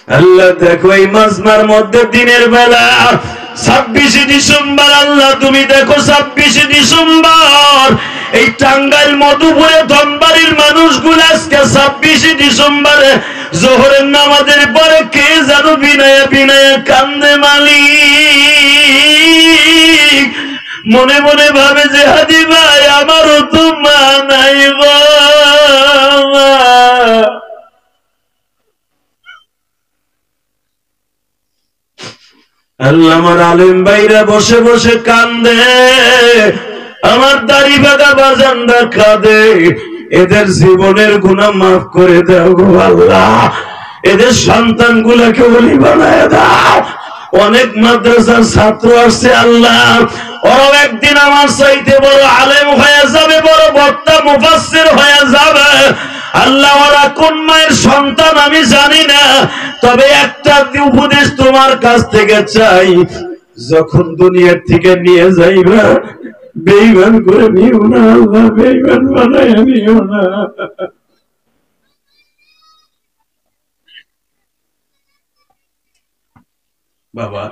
আল্লাহ দেখো এই মাজমার মধ্যে দিনের বেলা 26 ডিসেম্বর, আল্লাহ তুমি দেখো 26 ডিসেম্বর এই টাঙ্গাইল মধুপুরে ধনবাড়ির মানুষগুলো আজকে 26 ডিসেম্বরে জোহরের নামাজের পরে কে যেন বিনায়া বিনায়া কান্দে মালিক, মনে মনে ভাবে যে হাদি ভাই আমারও তো মা নাই গো। আল্লাহ আমার আলেম ভাইরা বসে বসে কান্দে, আমার দাড়ি বাঁকা বাজানরা কাঁদে, এদের জীবনের গুনাহ মাফ করে দাও গো আল্লাহ, এদের সন্তান গুলাকে ওলি বানায় দাও। অনেক মাদ্রাসার ছাত্র আসছে আল্লাহ, ওরাও একদিন আমার চাইতে বড় আলেম হয়ে যাবে, বড় বক্তা মুফাসসির হয়ে যাবে। আল্লাহ ওরা কোন মায়ের সন্তান আমি জানি না, তবে একটা উপদেশ তোমার কাছ থেকে চাই, যখন দুনিয়ার থেকে নিয়ে যাইবা বেঈমান করে নিও না আল্লাহ, বেঈমান বানায় নিও না। বাবা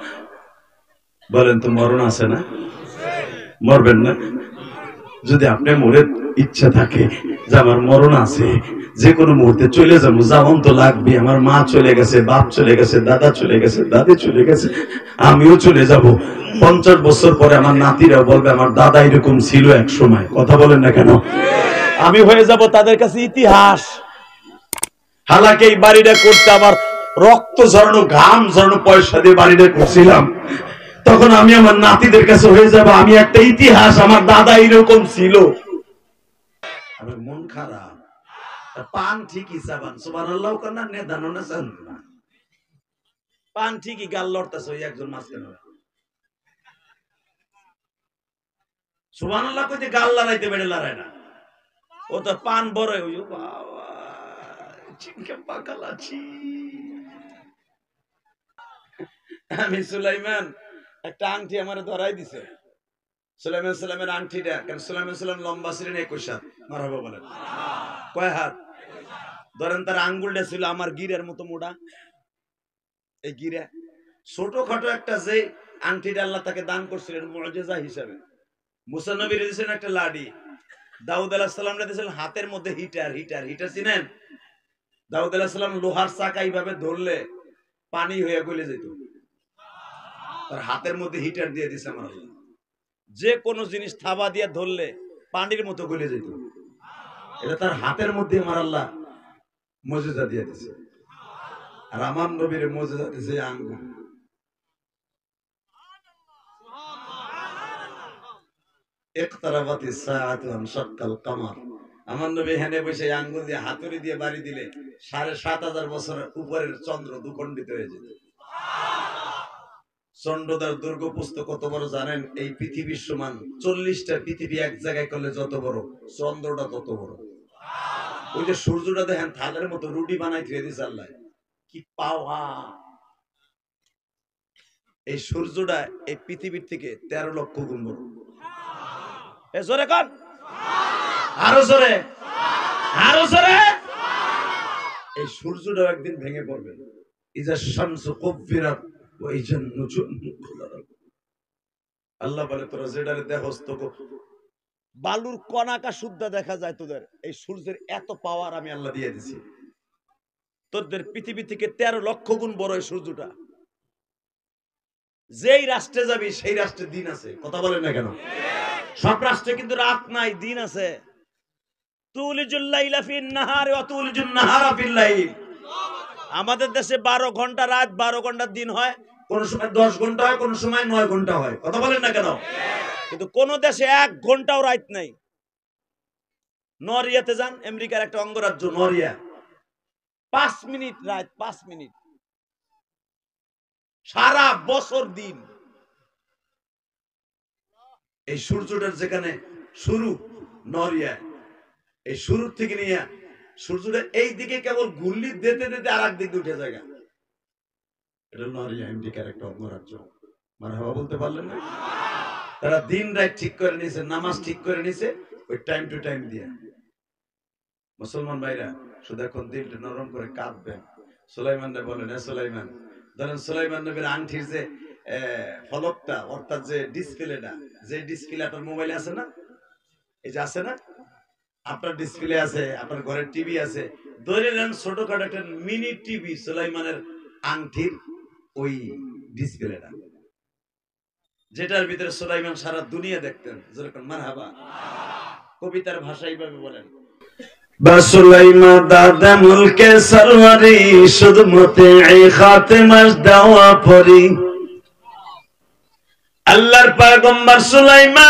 বলেন তো মরণ আছে না? মরবেন না? যদি আপনি মরে ইচ্ছা থাকে যে আমার মরণ আছে, যে কোনো মুহূর্তে চলে যাবো, যেমন তো লাগবে, আমার মা চলে গেছে, বাপ চলে গেছে, দাদা চলে গেছে, দাদি চলে গেছে, আমিও চলে যাব। 50 বছর পরে আমার নাতিরা বলবে আমার দাদা এরকম ছিল এক সময়। কথা বলেন না কেন? আমি হয়ে যাব তাদের কাছে ইতিহাস। হালাকে এই বাড়িটা করতে আমার রক্ত ঝরানো, ঘাম ঝরানো, পয়সা দিয়ে বাড়িটা করছিলাম, তখন আমি আমার নাতিদের কাছে হয়ে যাব আমি একটা ইতিহাস, আমার দাদা এরকম ছিল। আমার মন খারাপ, পান ঠিকই চাবান, সুবহানাল্লাহ কান্না নে দানো না চান না, পান ঠিকই গাল লড়তাছে ওই একজন মাঝখানে, সুবহানাল্লাহ কইতে গাল লড়াইতে বেড়ে লড়ায় না, ও তো পান বড় হই বাবা চিনকে পাকালাছি। আমি সুলাইমান একটা আংটি আমারে ধরাই দিছে, সুলাইমান সালামের আংটিটা, কারণ সুলাইমান সালাম লম্বা ছিলেন 21 হাত। মারহাবা বলেন। কয় হাত? ধরেন তার আঙ্গুলটা ছিল আমার গিরের মতো মোটা, এই গিরা ছোটখাটো একটা যে আংটিটা আল্লাহ তাকে দান করছিলেন মুআজিজা হিসাবে। মুসা নবীর দিয়েছেন একটা লাডি, দাউদ আলাইহিস সালামরে দিয়েছেন হাতের মধ্যে হিটার। হিটার হিটার চিনেন? দাউদ আলাইহিস সালাম লোহার চাকা এইভাবে ধরলে পানি হয়ে গলে যেত, তার হাতের মধ্যে হিটার দিয়ে দিয়েছে আমার আল্লাহ। যে কোনো জিনিস থাবা দিয়ে ধরলে পানির মতো গলে যেত, এটা তার হাতের মধ্যে আমার আল্লাহ মুজিজা দিয়ে দিয়েছে। আর আমার নবীর মুজিজা দিয়েছে আঙ্গুল। ইকতারাবাতিস সাআতু ওয়ানশাক্কাল কামার, আমার নবী হেনে বসে আঙ্গুল দিয়ে হাতুড়ি দিয়ে বাড়ি দিলে ৭,৫০০ বছরের উপরের চন্দ্র দুখণ্ডিত হয়ে যেত। চন্দ্রদার দুর্গ পুস্তক কত বড় জানেন? এই পৃথিবীর সমান 40টা পৃথিবী এক জায়গায় করলে যত বড়, চন্দ্রটা তত বড়। ওই যে সূর্যটা দেখেন থালের মতো রুটি বানাই ধুয়ে দিছে আল্লাহ, কি পাওয়া! এই সূর্যটা এই পৃথিবীর থেকে 13 লক্ষ গুণ বড়। এ জোরে কর, আরো জোরে, আরো জোরে। এই সূর্যটা একদিন ভেঙে পড়বে। ইজা শামসু কুব্বিরাত ওয়া ইজান নুজুম খুলারাত। আল্লাহ বলে তোরা যেটারে দেখোস তো বালুর কণাকা শুদ্ধ দেখা যায়, তোদের এই সূর্যের এত পাওয়ার আমি আল্লাহ দিয়ে দিছি। তোদের পৃথিবী থেকে 13 লক্ষ গুণ বড় এই সূর্যটা। যেই রাষ্ট্রে যাবি সেই রাষ্ট্রে দিন আছে। কথা বলেন না কেন? সব রাষ্ট্রে কিন্তু রাত নাই, দিন আছে। তুলিজুল লাইলা ফিন নাহারি ওয়া তুলিজুন নাহারা ফিল লাইল। আমাদের দেশে 12 ঘন্টা রাত, 12 ঘন্টা দিন হয়, কোন সময় 10 ঘন্টা হয়, কোন সময় 9 ঘন্টা হয়। কথা বলেন না কেন? কিন্তু কোন দেশে 1 ঘন্টাও রাত নাই। নরিয়াতে যান, আমেরিকার একটা অঙ্গরাজ্য নরিয়া, 5 মিনিট রাত, 5 মিনিট, সারা বছর দিন। এই সূর্যটার যেখানে শুরু নরিয়া, এই শুরু থেকে নিয়ে সূর্যটা এই দিকে কেবল ঘুরলি দিতে দিতে আর এক দিকে উঠে যায়। এটা নরিয়া আমেরিকার একটা অঙ্গরাজ্য। মারহাবা বলতে পারলেন না? তারা দিন রাত ঠিক করে নিয়েছে, নামাজ ঠিক করে নিয়েছে, ওই টাইম টু টাইম দিয়ে। মুসলমান ভাইরা শুধু এখন দিলটা নরম করে কাঁদবেন, সুলাইমান রে বলেন, সুলাইমান, ধরেন সুলাইমান নবীর আংটির যে ফলকটা, অর্থাৎ যে ডিসপ্লেটা, যে ডিসপ্লে আপনার মোবাইলে আছে না, এই যে আছে না, আপনার ডিসপ্লে আছে, আপনার ঘরের টিভি আছে, ধরে নেন ছোটখাটো একটা মিনি টিভি সুলাইমানের আংটির ওই ডিসপ্লেটা, যেটার ভিতরে সুলাইমান সারা দুনিয়া দেখতেন। যেরকম মারহাবা, কবিতার ভাষা এইভাবে বলেন, বাসুলাইমা দাদা মুলকে সরওয়ারি সুদমতে খাতেমাস দাওয়া পরি। আল্লাহর পয়গম্বর সুলাইমান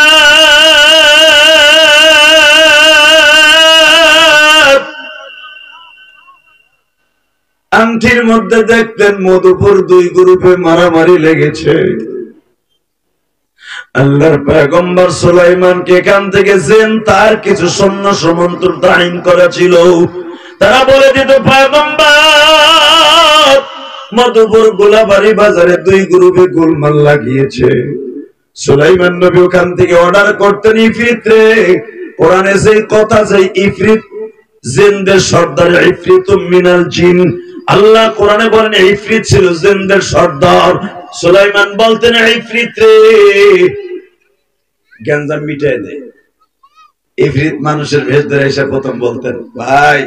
আংটির মধ্যে দেখতেন মধুপুর দুই গ্রুপে মারামারি লেগেছে। আল্লাহর পয়গম্বর সুলাইমানকে এখান থেকে জেন তার কিছু সৈন্য সামন্ত তাইন করা ছিল। তারা বলে দিত, পয়গম্বর মধুপুর গোলাবাড়ি বাজারে দুই গ্রুপে গোলমাল লাগিয়েছে। সুলাইমান নবী ওখান থেকে অর্ডার করতেন, ইফরিত রে, কোরআনে সেই কথা, যে ইফরিত জিনদের সর্দার, ইফরিতুম মিনাল জিন, আল্লাহ কোরআনে বলেন ইফরিত ছিল জিনদের সর্দার। সুলাইমান বলতেন, ইফরিত রে, গঞ্জাম মিটাই দে। ইফরিত মানুষের ভেষ ধরে এসে প্রথম বলতেন, ভাই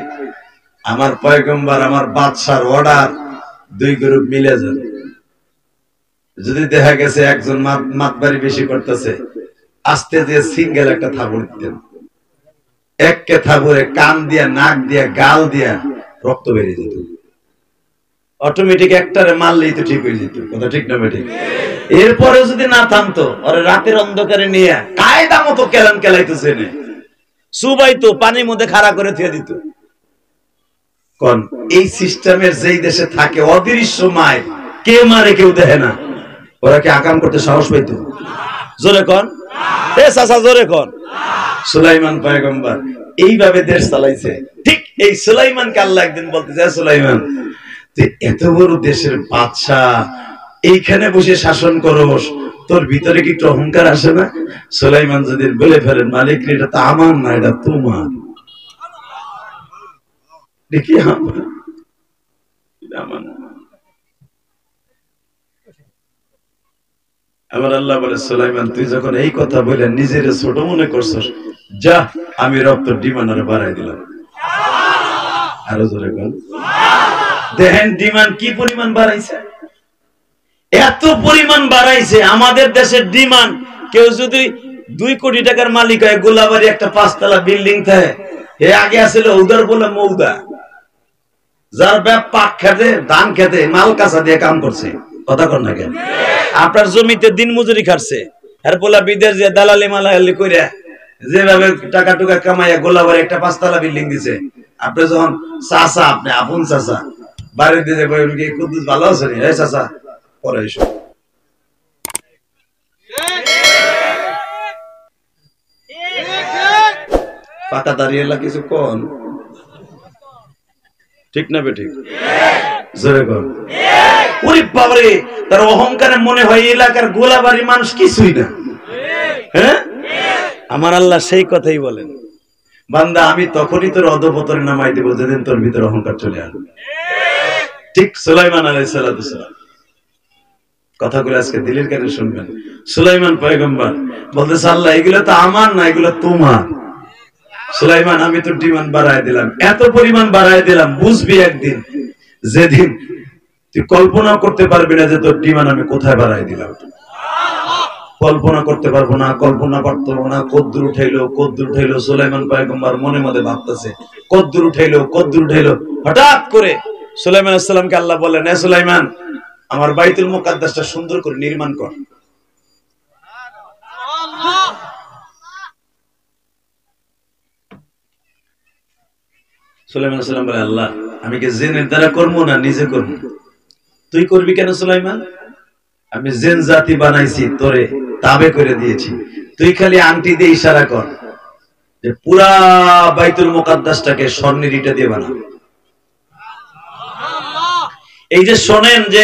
আমার পয়গম্বর, আমার বাদশার অর্ডার, দুই গ্রুপ মিলে যান। যদি দেখা গেছে একজন মাতবাড়ি বেশি করতেছে, আস্তে দিয়ে সিঙ্গেল একটা থাবড় দিতেন, এককে থাবড়ে কান দিয়া, নাক দিয়া, গাল দিয়া রক্ত বেরিয়ে যেত। অটোমেটিক একটারে মারলেই তো ঠিক হয়ে যেত, কথা ঠিক না বেঠিক? এরপরে যদি না থামতো, ওরে রাতের অন্ধকারে নিয়ে কায়দা মতো কেলান কেলাইতেছে, সুবাইতো পানির মধ্যে খাড়া করে থিয়ে দিত। কোন এই সিস্টেমের যেই দেশে থাকে, অদৃশ্য মায় কে মারে কেউ দেখে না, ওরা কি আকাম করতে সাহস পাইতো? জোরে কন, এ চাচা জোরে কন। সুলাইমান পয়গম্বর এইভাবে দেশ চালাইছে। ঠিক এই সুলাইমানকে আল্লাহ একদিন বলতে চায়, সুলাইমান তুই এত বড় দেশের বাদশাহ, এইখানে বসে শাসন করস, তোর ভিতরে কি একটু অহংকার আসে না? সুলাইমান যদি বলে ফেলেন, মালিক এটা তো আমার না, এটা তোমার। দেখি আবার আল্লাহ বলে, সুলাইমান তুই যখন এই কথা বলে নিজের ছোট মনে করছস, যা আমি রব তোর ডিমান্ড আরো বাড়াই দিলাম। আরো জোরে বল। দেখেন ডিমান্ড কি পরিমাণ বাড়াইছে, এত পরিমাণ বাড়াইছে। আমাদের দেশের ডিমান্ড, কেউ যদি 2 কোটি টাকার মালিক হয়, গোলাবাড়ি একটা 5 তলা বিল্ডিং থাকে, এ আগে আসলে উদার বলে মৌদা, যার ব্যাপ পাক খেতে, ধান খেতে, মাল কাঁচা দিয়ে কাম করছে, কথা কর না কেন? আপনার জমিতে দিন মজুরি খাটছে, আর বলা বিদেশ যে দালালি মালালি কইরা যেভাবে টাকা টুকা কামাইয়া গোলাবাড়ি একটা 5 তলা বিল্ডিং দিছে। আপনি যখন চাচা, আপনি আপন চাচা বাড়ি দিয়ে কইবেন কি কুদ্দুস ভালো আছে নি? এই চাচা পরে এসো, পাকা দাঁড়িয়ে কিছু কোন ঠিক না বেঠিক? জোরে কর। ওরে বাবারে, তার অহংকারে মনে হয় এলাকার গোলাবাড়ি মানুষ কিছুই না। হ্যাঁ, আমার আল্লাহ সেই কথাই বলেন, বান্দা আমি তখনই তোর অধঃপতনে নামাই দেব যেদিন তোর ভিতরে অহংকার চলে আসবে। ঠিক সুলাইমান আলাইহিস সালাম কথাগুলো আজকে দিলের কানে শুনবেন। সুলাইমান পয়গম্বর বলতেছে, আল্লাহ এগুলো তো আমার না, এগুলো তোমার। সুলাইমান আমি তোর ডিমান্ড বাড়ায় দিলাম, এত পরিমাণ বাড়ায় দিলাম, বুঝবি একদিন, যেদিন তুই কল্পনা করতে পারবি না যে তোর ডিমান্ড আমি কোথায় বাড়ায় দিলাম। কল্পনা করতে পারবো না, কল্পনা করতে পারবো না। কদ্দুর উঠাইলো, কদ্দুর উঠাইলো। সুলাইমান পয়গম্বর মনে মধ্যে ভাবতেছে, কদ্দুর উঠাইলো, কদ্দুর উঠাইলো। হঠাৎ করে সুলাইমান আলাইহিস সালামকে আল্লাহ বললেন, হে সুলাইমান, আমার বাইতুল মুকাদ্দাসটা সুন্দর করে নির্মাণ কর। সুলাইমান আলাইহিস সালাম বলে, আল্লাহ আমি কি জিনের দ্বারা করবো না নিজে করবো? তুই করবি কেন সুলাইমান? আমি জিন জাতি বানাইছি, তোরে তাবে করে দিয়েছি, তুই খালি আংটি দিয়ে ইশারা কর যে পুরা বাইতুল মুকাদ্দাসটাকে স্বর্ণের ইটা দিয়ে বানাবো। এই যে শোনেন যে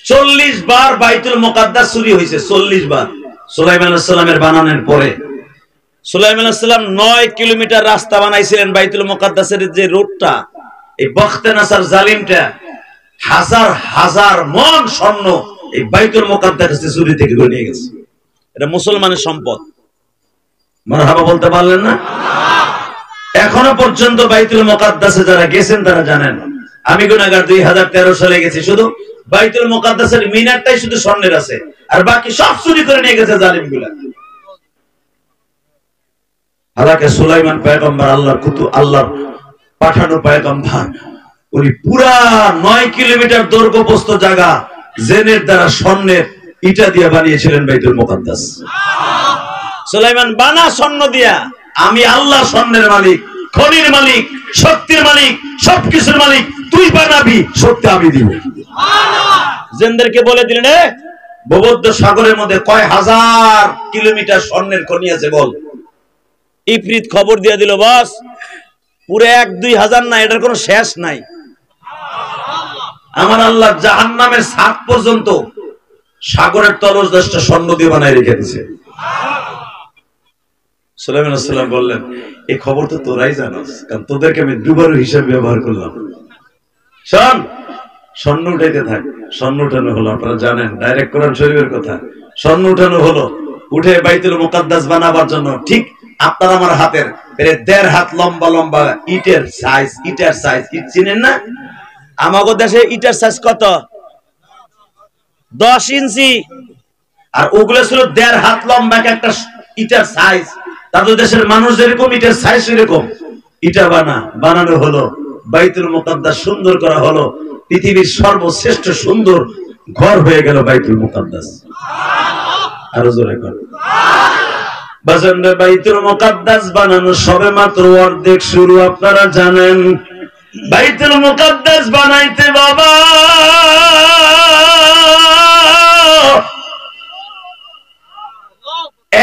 40 বার বাইতুল মুকাদ্দাস চুরি হয়েছে, 40 বার সুলাইমান আলাইহিস সালামের বানানোর পরে। সুলাইমান আলাইহিস সালাম 9 কিলোমিটার রাস্তা বানাইছিলেন বাইতুল মুকাদ্দাসের যে রোডটা, এই বখতে নাসার জালিমটা হাজার হাজার মন স্বর্ণ এই বাইতুল মুকাদ্দাসে চুরি থেকে করে নিয়ে গেছে। এটা মুসলমানের সম্পদ। মারহাবা বলতে পারলেন না? এখনো পর্যন্ত বাইতুল মুকাদ্দাসে যারা গেছেন তারা জানেন। আমি গুনাহগার 2013 সালে গেছি, শুধু বাইতুল মুকাদ্দাসের মিনারটাই শুধু স্বর্ণের আছে, আর বাকি সব চুরি করে নিয়ে গেছে জালিমগুলা। হালাকে সুলাইমান পয়গম্বর আল্লাহর আল্লাহর পাঠানো পয়গম্বর, উনি পুরা 9 কিলোমিটার দৈর্ঘ্যপ্রস্থ জায়গা জেনের দ্বারা স্বর্ণের ইটা দিয়ে বানিয়েছিলেন বাইতুল মুকাদ্দাস। সুলাইমান বানা স্বর্ণ দিয়া, আমি আল্লাহ স্বর্ণের মালিক, খনির মালিক, শক্তির মালিক, সবকিছুর মালিক, তুই বানাবি, শক্তি আমি দিব। জেনদেরকে বলে দিলেন, ভূমধ্য সাগরের মধ্যে কয় হাজার কিলোমিটার স্বর্ণের খনি আছে বল। ইফরিত খবর দিয়ে দিল, বস পুরো 1-2 হাজার না, এটার কোনো শেষ নাই। আমার আল্লাহ জাহান্নামের ছাদ পর্যন্ত সাগরের তলদেশটা স্বর্ণ দিয়ে বানায় রেখে দিয়েছে। সুলাইমান আলাইহিস সালাম বললেন, এই খবর তো তোরাই জানোস, কারণ তোদেরকে আমি দুবারও হিসাব ব্যবহার করলাম। শোন, স্বর্ণ উঠাইতে থাক। স্বর্ণ উঠানো হলো, আপনারা জানেন ডাইরেক্ট কোরআন শরীফের কথা। স্বর্ণ উঠানো হলো, উঠে বাইতুল মুকাদ্দাস বানাবার জন্য ঠিক আপনার আমার হাতের 1.5 হাত লম্বা লম্বা ইটের সাইজ, ইট চিনেন না? আমাদের দেশে ইটের সাইজ কত? 10 ইঞ্চি। আর ওগুলো ছিল 1.5 হাত লম্বা একটা ইটের সাইজ। তাদের দেশের মানুষ যেরকম ইটের সাইজ সেরকম ইটা বানানো হলো, বাইতুল মুকাদ্দাস সুন্দর করা হলো, পৃথিবীর সর্বশ্রেষ্ঠ সুন্দর ঘর হয়ে গেল বাইতুল মুকাদ্দাস। আরো জোরে কর। বাজারে বাইতুল মুকাদ্দাস বানানো সবে মাত্র অর্ধেক শুরু। আপনারা জানেন বাইতুল মুকাদ্দাস বানাইতে বাবা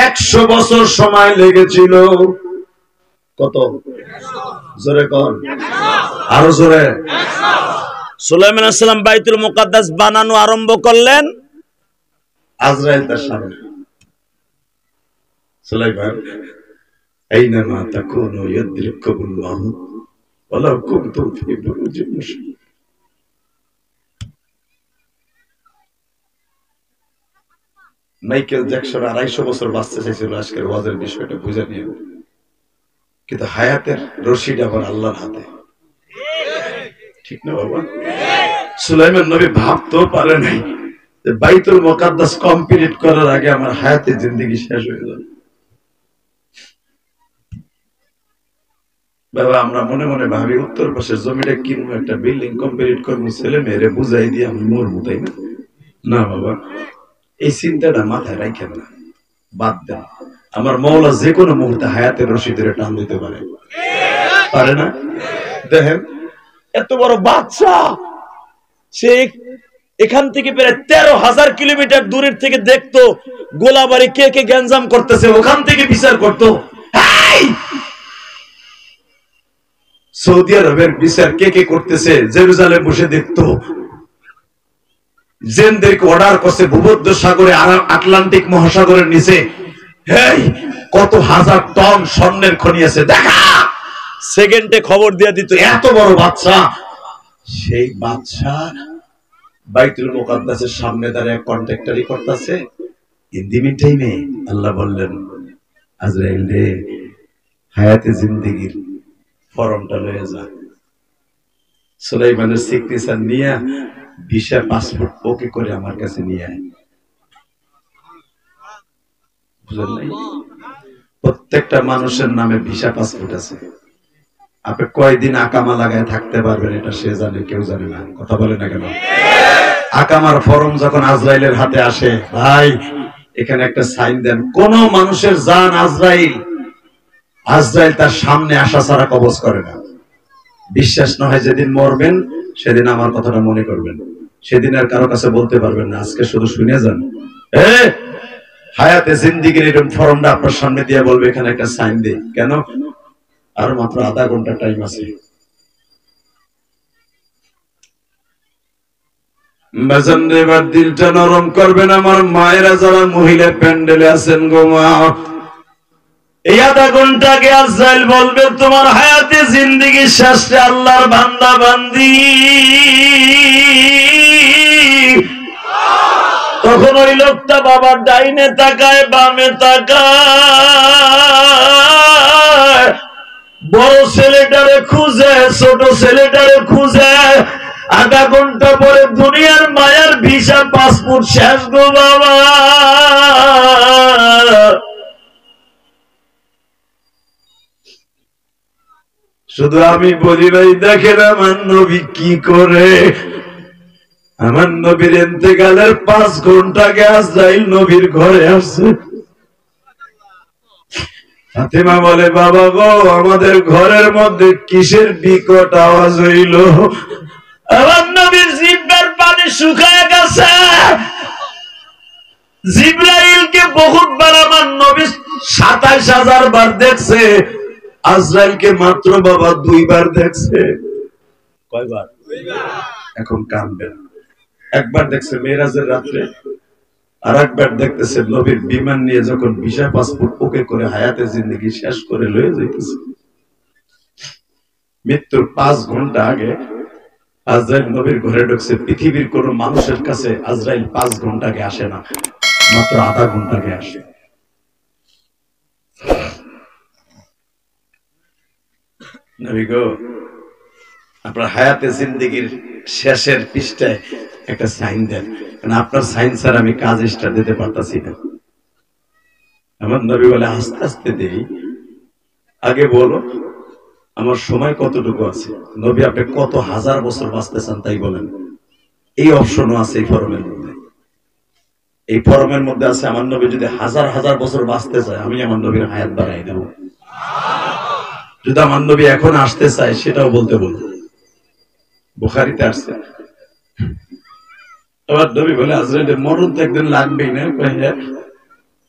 100 বছর সময় লেগেছিল। কত? জোরে কর, আরো জোরে। সুলাইমান আলাইহিস সালাম বাইতুল মুকাদ্দাস বানানো আরম্ভ করলেন, আজরাইল তার সামনে। সুলাইমান, আইনামা তাকুনু ইয়াদরিকুমুল মাউত ওয়ালাউ কুনতুম ফি বুরুজিন মুশাইয়্যাদা। মাইকেল জ্যাকসন 250 বছর বাঁচতে চাইছিল আজকের ওয়াজের বিষয়টা বুঝে নিয়ে, কিন্তু হায়াতের রশিদ আবার আল্লাহর হাতে। ঠিক না বাবা? সুলাইমান নবী ভাবতেও পারে নাই যে বাইতুল মুকাদ্দাস কমপ্লিট করার আগে আমার হায়াতের জিন্দেগি শেষ হয়ে যাবে। বাবা, আমরা মনে মনে ভাবি উত্তর পাশের জমিটা কিনবো, একটা বিল্ডিং কমপ্লিট করবো, ছেলে মেয়েরে বুঝাই দিয়ে আমি মরবো, তাই না? না বাবা, এই চিন্তাটা মাথায় রাখেন না, বাদ দেন। আমার মওলা যে কোনো মুহূর্তে হায়াতের রশি ধরে টান দিতে পারে না? দেখেন এত বড় বাচ্চা, সে এখান থেকে প্রায় 13,000 কিলোমিটার দূরের থেকে দেখতো গোলাবাড়ি কে কে গ্যাঞ্জাম করতেছে, ওখান থেকে বিচার করতো। সৌদি আরবের বিচার কে কে করতেছে জেরুজালেম বসে দেখতো। জেনদেরকে অর্ডার করছে ভূমধ্য সাগরে, আটলান্টিক মহাসাগরের নিচে কত হাজার টন স্বর্ণের খনি আছে, দেখা সেকেন্ডে খবর দিয়ে দিত। এত বড় বাচ্চা, সেই বাচ্চা বাইতুল মুকাদ্দাসের সামনে দাঁড়িয়ে কন্ট্রাক্টরি করতেছে। ইন দি মিন টাইমে আল্লাহ বললেন, আজরাইল রে, হায়াতে জিন্দেগির ফর্মটা লয়ে যা। সুলাইমানের সিগনেচার নিয়ে ভিসা পাসপোর্ট ওকে করে আমার কাছে নিয়ে আয়। বুঝলেন নাই? প্রত্যেকটা মানুষের নামে ভিসা পাসপোর্ট আছে। আপনি কয়দিন আকামা লাগায় থাকতে পারবেন এটা সে জানে, কেউ জানে না। কথা বলে না কেন? আকামার ফর্ম যখন আজরাইলের হাতে আসে, ভাই এখানে একটা সাইন দেন। কোন মানুষের জান আজরাইল তার সামনে আসা ছাড়া কবজ করে না। বিশ্বাস না হয় যেদিন মরবেন সেদিন আমার কথাটা মনে করবেন, সেদিন আর কারো কাছে বলতে পারবেন না। আজকে শুধু শুনে যান। হায়াতে জিন্দেগির এরকম ফর্মটা আপনার সামনে দিয়ে বলবে এখানে একটা সাইন দে। কেন? আর মাত্র আধা ঘন্টা টাইম আছে। এবার দিলটা নরম করবেন আমার মায়েরা, যারা মহিলা প্যান্ডেলে আছেন গো মা, এই আধা ঘন্টাকে আজরাইল বলবে তোমার হায়াতে জিন্দেগি শেষে আল্লাহর বান্দা বান্দি। তখন ওই লোকটা বাবার ডাইনে তাকায় বামে তাকায়, বড় ছেলেটারে খুঁজে ছোট ছেলেটারে খুঁজে। আধা ঘন্টা পরে দুনিয়ার মায়ার ভিসা পাসপোর্ট শেষ গো বাবা। শুধু আমি বলি ভাই দেখেন আমার নবী কি করে। আমার নবীর ইন্তেকালের 5 ঘন্টা আগে আজরাইল নবীর ঘরে আসছে। ফাতেমা বলে বাবা গো আমাদের ঘরের মধ্যে কিসের বিকট আওয়াজ হইল? আমার নবীর জিহ্বার পানি শুকায় গেছে। জিবরাইলকে বহুতবার আমার নবী 27,000 বার দেখছে, আজরাইলকে মাত্র বাবা 2 বার দেখছে। কয়বার? 2 বার। এখন কাঁদবেন। একবার দেখছে মেরাজের রাত্রে, আর একবার দেখতেছে নবীর বিমান নিয়ে যখন ভিসা পাসপোর্ট ওকে করে হায়াতে জিন্দেগি শেষ করে লয়ে যাইতেছে। মৃত্যুর 5 ঘন্টা আগে আজরাইল নবীর ঘরে ঢুকছে। পৃথিবীর কোন মানুষের কাছে আজরাইল 5 ঘন্টা আগে আসে না, মাত্র আধা ঘন্টা আগে আসে। নবী গো আপনার হায়াতে জিন্দেগির শেষের পৃষ্ঠায় একটা সাইন দেন, কারণ আপনার সাইন স্যার আমি কাজ স্টার্ট দিতে পারতাছি না। আমার নবী বলে আস্তে আস্তে দেই, আগে বলো আমার সময় কতটুকু আছে। নবী আপনি কত হাজার বছর বাঁচতে চান তাই বলেন। এই অপশনও আছে এই ফরমের মধ্যে। এই ফরমের মধ্যে আছে আমার নবী যদি হাজার হাজার বছর বাঁচতে চায় আমি আমার নবীর হায়াত বাড়াই দেব। যদি আমার নবী এখন আসতে চায় সেটাও বলতে বলবো। বুখারীতে আসছে আবার নবী বলে আজরাইলের মরণ তো একদিন লাগবেই না।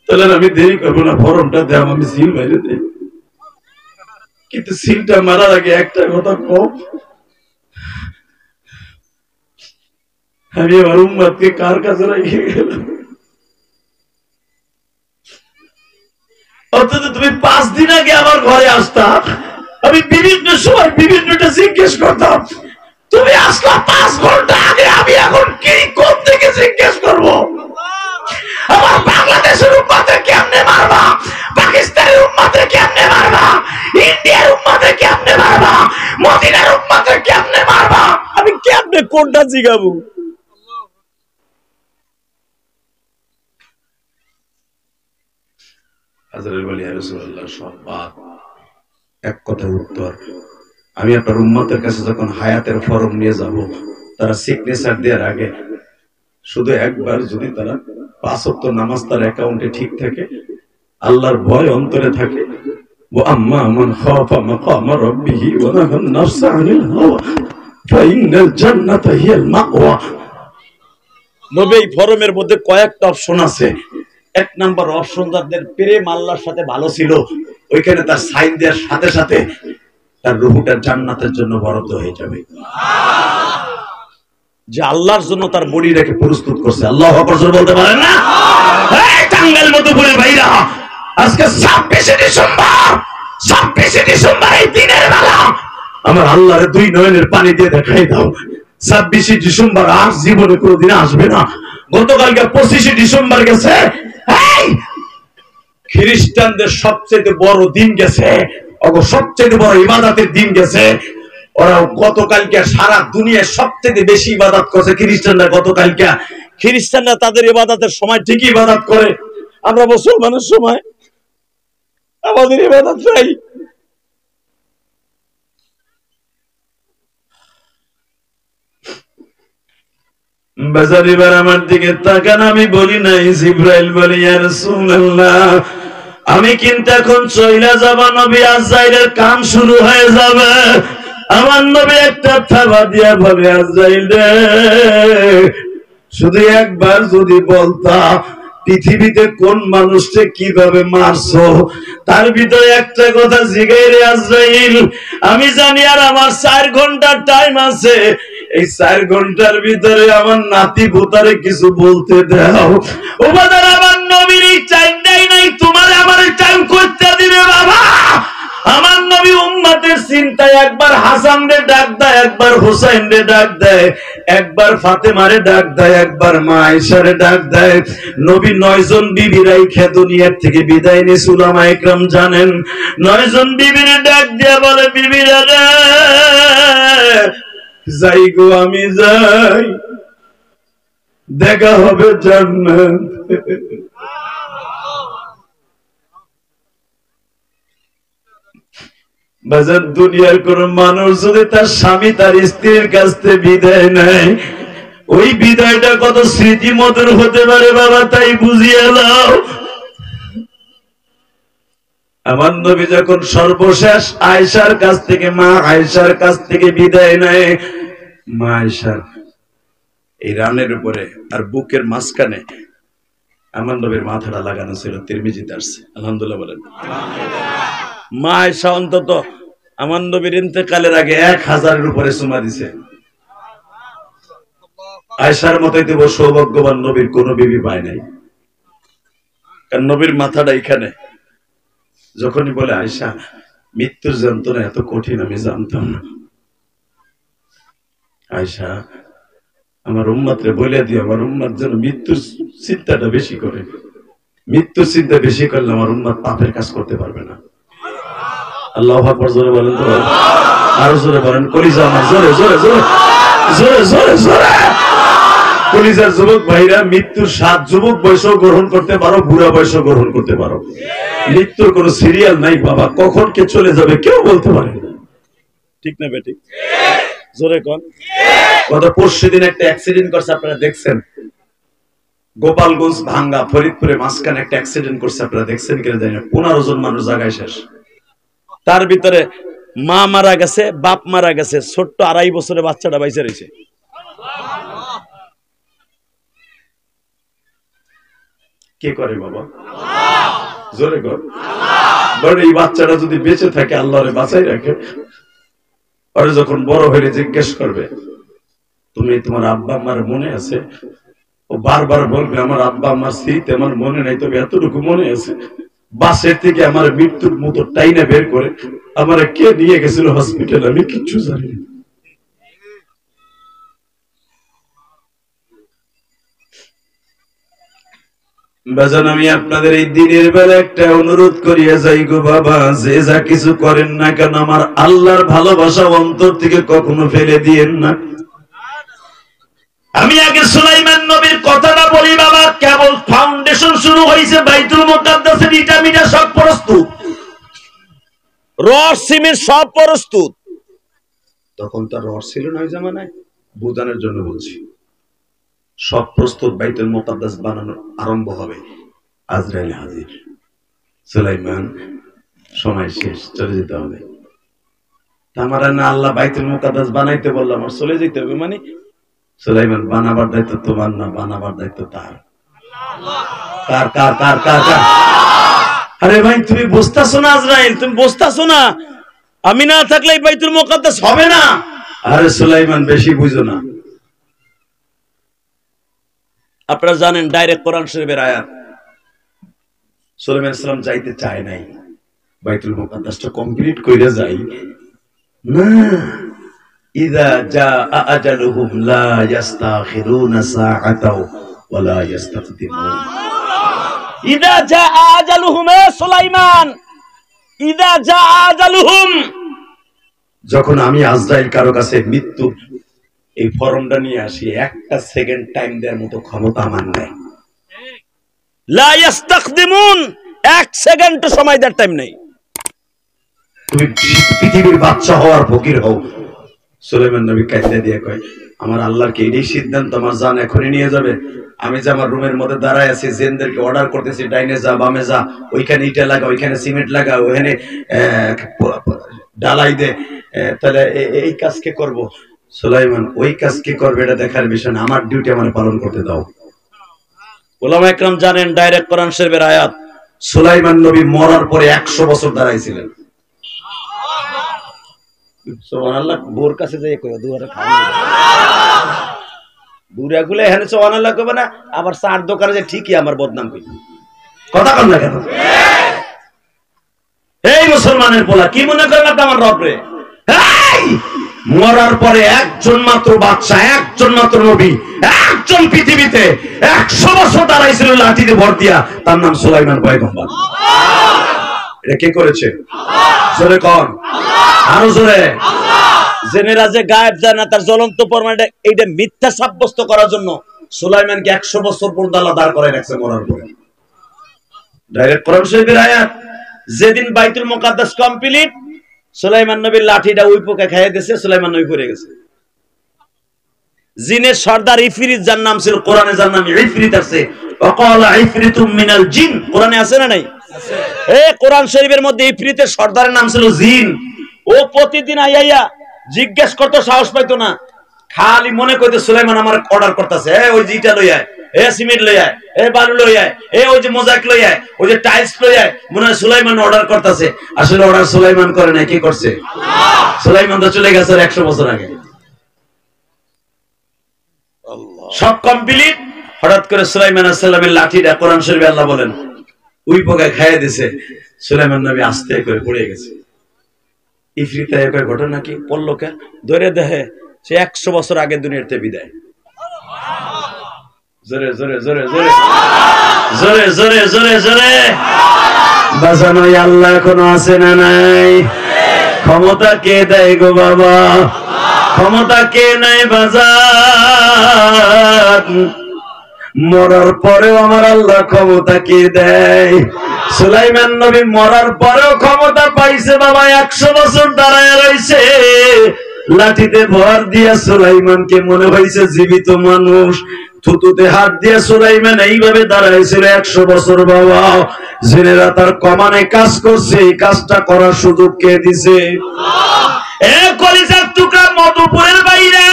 তাহলে আমি দেরি করবো না, ফরমটা দেব আমি সিল বাইরে দেই। কিন্তু সিলটা মারার আগে একটা কথা কম, আমি আমার উম্মতকে কার কাছে রেখে গেলাম? অন্তত তুমি 5 দিন আগে আমার ঘরে আসতাম, আমি বিভিন্ন সময় বিভিন্নটা জিজ্ঞেস করতাম। তুমি আসলা 5 ঘন্টা আগে, আমি এখন কি কোন থেকে জিজ্ঞেস করবো? আমার বাংলাদেশের উম্মতে কেমনে মারবা, পাকিস্তানের উম্মতে কেমনে মারবা, ইন্ডিয়ার উম্মতে কেমনে মারবা, মদিনার উম্মতে কেমনে মারবা, আমি কেমনে কোনটা জিগাবো? আজরাইল বলে ইয়া রাসূলুল্লাহ সব বাদ, এক কথা উত্তর। আমি আপনার উম্মতের কাছে যখন হায়াতের ফরম নিয়ে যাব, তারা সিগনেচার দেওয়ার আগে শুধু একবার যদি তারা 5 ওয়াক্ত নামাজ তার অ্যাকাউন্টে ঠিক থাকে, আল্লাহর ভয় অন্তরে থাকে, ওয়া আম্মা মান খাফা মাকাম রাব্বিহি ওয়া নাহান নাফসা আনিল হাওয়া ফাইনাল জান্নাতা হিয়াল মাওয়া। নবী এই ফরমের মধ্যে কয়েকটা অপশন আছে। 1 নাম্বার অপশন যাদের প্রেম আল্লাহর সাথে ভালো ছিল, ওইখানে তার সাইন দেওয়ার সাথে সাথে তার রূহটা জান্নাতের জন্য বরাদ্দ হয়ে যাবে। যে আল্লাহর জন্য তার বডি রেখে প্রস্তুত করছে। আল্লাহু আকবার বলতে পারেন না? এই টাঙ্গাইল মধুপুরের ভাইরা, আজকে 26 ডিসেম্বর এই দিনের বেলা আমার আল্লাহর 2 নয়নের পানি দিয়ে দেখাই দাও। 26 ডিসেম্বর আর জীবনে কোনোদিন আসবে না। গতকালকে 25 ডিসেম্বর গেছে, এই খ্রিস্টানদের সবচেয়ে বড় দিন গেছে, সবচেয়ে বড় ইবাদতের দিন গেছে। ওরা গতকালকে সারা দুনিয়ায় সবচেয়ে বেশি ইবাদত করছে খ্রিস্টানরা। গতকালকে খ্রিস্টানরা তাদের ইবাদতের সময় ঠিকই ইবাদত করে, আমরা মুসলমানের সময় আমাদের ইবাদত নাই। বাজার এবার আমার দিকে তাকান, আমি বলি নাই জিবরাইল বলে ইয়া রাসূলুল্লাহ আমি কিন্তু এখন চইলা যাব, নবী আজরাইলের কাম শুরু হয়ে যাবে। আমার নবী একটা থাবা দিয়া বলে আজরাইল রে, শুধু একবার যদি বলতা পৃথিবীতে কোন মানুষকে কিভাবে মারছো, তার ভিতরে একটা কথা জিগাই রে আজরাইল। আমি জানি আর আমার 4 ঘন্টার টাইম আছে, এই 4 ঘন্টার ভিতরে আমার নাতি পোতারে কিছু বলতে দাও। ও বাজার আমার নবীর এই চাইটাই দেয় নাই, তোমার আমার টাইম করতে দিবে বাবা। আমার নবী উম্মতের চিন্তায় একবার হাসান রে ডাক দেয়, একবার হুসাইন রে ডাক দেয়, একবার ফাতেমারে ডাক দেয়, একবার মা আয়েশারে ডাক দেয়। নবী 9 জন বিবি রাইখা দুনিয়ার থেকে বিদায় নিয়ে উলামা ইকরাম জানেন 9 জন বিবিরে ডাক দিয়া বলে, বিবিরা রে যাই গো আমি যাই, দেখা হবে জান্নাত। বাজার দুনিয়ার কোন মানুষ যদি তার স্বামী তার স্ত্রীর কাছ থেকে বিদায় নেয়, ওই বিদায়টা কত স্মৃতি মধুর হতে পারে বাবা, তাই বুঝিয়ে দাও। আমার নবী যখন সর্বশেষ আয়েশার কাছ থেকে, মা আয়েশার কাছ থেকে বিদায় নেয়, মা আয়েশার এই রানের উপরে আর বুকের মাঝখানে আমার নবীর মাথাটা লাগানো ছিল, তিরমিজিতে আসছে। আলহামদুলিল্লাহ বলেন। মা আয়েশা অন্তত আমার নবীর ইন্তেকালের আগে 1000-এর উপরে চুমা দিছে। আয়েশার মতই তো সৌভাগ্যবান নবীর কোন বিবি পায় নাই, কারণ নবীর মাথাটা এখানে। যখনই বলে আয়েশা মৃত্যুর যন্ত্রণা এত কঠিন আমি জানতাম না, আয়েশা আমার উম্মতরে বলে দিও, আমার উম্মত যেন মৃত্যুর চিন্তাটা বেশি করে। মৃত্যুর চিন্তা বেশি করলে আমার উম্মত পাপের কাজ করতে পারবে না। আল্লাহু আকবার জোরে বলেন তো, আরো জোরে বলেন। কলিজা আমার জোরে জোরে জোরে জোরে জোরে জোরে। কলিজার যুবক ভাইরা, মৃত্যুর স্বাদ যুবক বয়সেও গ্রহণ করতে পারো, বুড়া বয়সেও গ্রহণ করতে পারো। মৃত্যুর কোন সিরিয়াল নাই বাবা, কখন কে চলে যাবে কেউ বলতে পারে না, ঠিক না বেটি? জোরে কোন। গত পরশুদিন একটা অ্যাক্সিডেন্ট করছে, আপনারা দেখছেন? গোপালগঞ্জ ভাঙ্গা ফরিদপুরে মাঝখানে একটা অ্যাক্সিডেন্ট করছে, আপনারা দেখছেন কিনা জানি না। 15 জন মানুষ জায়গায় শেষ। তার ভিতরে মা মারা গেছে, বাপ মারা গেছে, ছোট্ট 2.5 বছরের বাচ্চাটা বাইচে রয়েছে। কে করে বাবা? জোরে কর। বড় এই বাচ্চাটা যদি বেঁচে থাকে, আল্লাহরে বাঁচাই রাখে, আর যখন বড় হয়ে জিজ্ঞেস করবে তুমি তোমার আব্বা আম্মার মনে আছে, ও বারবার বলবে আমার আব্বা আম্মার স্মৃতি আমার মনে নাই, তবে এতটুকু মনে আছে বাসের থেকে আমার মৃত্যুর মতো টাইনা বের করে আমার কে নিয়ে গেছিল হসপিটাল, আমি কিচ্ছু জানি না। বাজান আমি আপনাদের এই দিনের বেলা একটা অনুরোধ করিয়া যাই গো বাবা, যে যা কিছু করেন না কেন আমার আল্লাহর ভালোবাসা অন্তর থেকে কখনো ফেলে দিয়েন না। আমি আগে সুলাইমান নবীর কথাটা বলি বাবা, কেবল ফাউন্ডেশন শুরু হয়েছে, বাইতুল মুকাদ্দাসের ইটা মিটা সব প্রস্তুত, রড সিমেন্ট সব প্রস্তুত। তখন তো রড ছিল না ওই জামানায়, বুঝানোর জন্য বলছি। সব প্রস্তুত, বাইতুল মুকাদ্দাস বানানো আরম্ভ হবে। আজরাইল হাজির, সুলাইমান সময় শেষ, চলে যেতে হবে। আমার না আল্লাহ বাইতুল মুকাদ্দাস বানাইতে বললাম, আমার চলে যেতে হবে মানে? সুলাইমান বানাবার দায়িত্ব তোমার না, বানাবার দায়িত্ব তার। কার কার কার কার কার? আরে ভাই তুমি বুঝতাছো না আজরাইল, তুমি বুঝতাছো না আমি না থাকলে এই বাইতুল মুকাদ্দাস হবে না। আরে সুলাইমান বেশি বুঝো না। আপনারা জানেন ডাইরেক্ট কোরআন শরীফের আয়াত, সুলাইমান আলাইহিস সালাম যাইতে চায় নাই, বাইতুল মুকাদ্দাসটা কমপ্লিট কইরা যাই না। ইযা জাআ আজালুহুম লা ইস্তাখিরুনা সাআতাও ওয়া লা ইস্তাকদিমুন। ইযা জাআ আজালুহুম, সুলাইমান ইযা জাআ আজালুহুম, যখন আমি আজরাইল কারো কাছে মৃত্যু এই ফর্মটা নিয়ে আসি, একটা সেকেন্ড টাইম দেওয়ার মতো ক্ষমতা আমার নাই। লা ইস্তাকদিমুন, 1 সেকেন্ড সময় দেওয়ার টাইম নেই। তুমি পৃথিবীর বাদশা হওয়ার ফকির হও। সুলাইমান নবী কাইদা দিয়ে কয়, আমার আল্লাহর কি এই সিদ্ধান্ত, আমার জান এখনই নিয়ে যাবে? আমি যে আমার রুমের মধ্যে দাঁড়ায় আছি, জেনদেরকে অর্ডার করতেছি, ডাইনে যা বামে যা, ওইখানে ইটা লাগা, ওইখানে সিমেন্ট লাগা, ওখানে ডালাই দে, তাহলে এই কাজ কে করব? সুলাইমান ওই কাজ কে করবে এটা দেখার বিষয় না, আমার ডিউটি আমার পালন করতে দাও। উলামা ইকরাম জানেন ডাইরেক্ট কোরআন শরীফের আয়াত, সুলাইমান নবী মরার পরে 100 বছর দাঁড়াইছিলেন। সুবহানাল্লাহ। বোর কাছে যাই কই দুয়ারে খাওয়া বুড়াগুলো এখানে সুবহানাল্লাহ কইবে না, আবার চার দোকানে যে ঠিকই আমার বদনাম কই। কথা কন না কেন? এই মুসলমানের পোলা কি মনে করেন আপনি আমার রবরে? মরার পরে একজন মাত্র বাদশা, একজন মাত্র নবী, একজন পৃথিবীতে 100 বছর দাঁড়াইছিল লাঠিতে ভর দিয়া, তার নাম সুলাইমান পয়গম্বর। এটা কে করেছে? জোরে কন, আরো জোরে। জেনেরা যে গায়েব যায় না, তার জ্বলন্ত প্রমাণ এইটা মিথ্যা সাব্যস্ত করার জন্য সুলাইমানকে 100 বছর পর্যন্ত আল্লাহ দাঁড় করায় রাখছে মরার পরে। ডাইরেক্ট কোরআন শরীফের আয়াত। যেদিন বাইতুল মুকাদ্দাস কমপ্লিট, সুলাইমান নবীর লাঠিটা ওই পোকা খাইয়ে দিয়েছে, সুলাইমান নবী পড়ে গেছে। জিনের সর্দার ইফরিত, যার নাম ছিল, কোরআনে যার নাম ইফরিত আছে, ওয়াকালা ইফরিতুম মিনাল জিন, কোরআনে আছে না নাই? আছে। কোরআন শরীফের মধ্যে ইফরিতের সর্দারের নাম ছিল জিন। ও প্রতিদিন আইয়া জিজ্ঞেস করতে সাহস পাইতো না, খালি মনে করতে সুলাইমান আমার অর্ডার করতেছে, ওই জিটা লই আয়, সিমেন্ট লই আয়, বালু লই আয়, ওই যে মোজাইক লই আয়, ওই যে টাইলস লই আয়, মনে হয় সুলাইমান অর্ডার করতেছে। আসলে অর্ডার সুলাইমান করে নাই, কি করছে? সুলাইমান তো চলে গেছে 100 বছর আগে। সব কমপ্লিট, হঠাৎ করে সুলাইমান আলাইহিস সালামের লাঠিটা কোরআন শরীফে আল্লাহ বলেন ওই পোকায় খাইয়ে দিয়েছে, সুলাইমান নবী আস্তে করে পড়ে গেছে। ইফরিতা একই ঘটনা কি পড়লো, কে ধরে দেখে সে 100 বছর আগে দুনিয়াতে বিদায়। জোরে জোরে জোরে জোরে জোরে জোরে জোরে জোরে বাজানো। আল্লাহ এখনো আছে না নাই? ক্ষমতা কে দেয় গো বাবা? ক্ষমতা কে নাই বাজার? মরার পরেও আমার আল্লাহ ক্ষমতা কে দেয়? সুলাইমান নবী মরার পরেও ক্ষমতা পাইছে বাবা, 100 বছর দাঁড়ায় রয়েছে লাঠিতে ভর দিয়া। সুলাইমানকে মনে হয়েছে জীবিত মানুষ, থুতুতে হাত দিয়া সুলাইমান এইভাবে দাঁড়াইছিল 100 বছর বাবা। জেনেরা তার কমানে কাজ করছে, এই কাজটা করার সুযোগ কে দিছে? কলিজার টুকরা মধুপুরের বাইরা,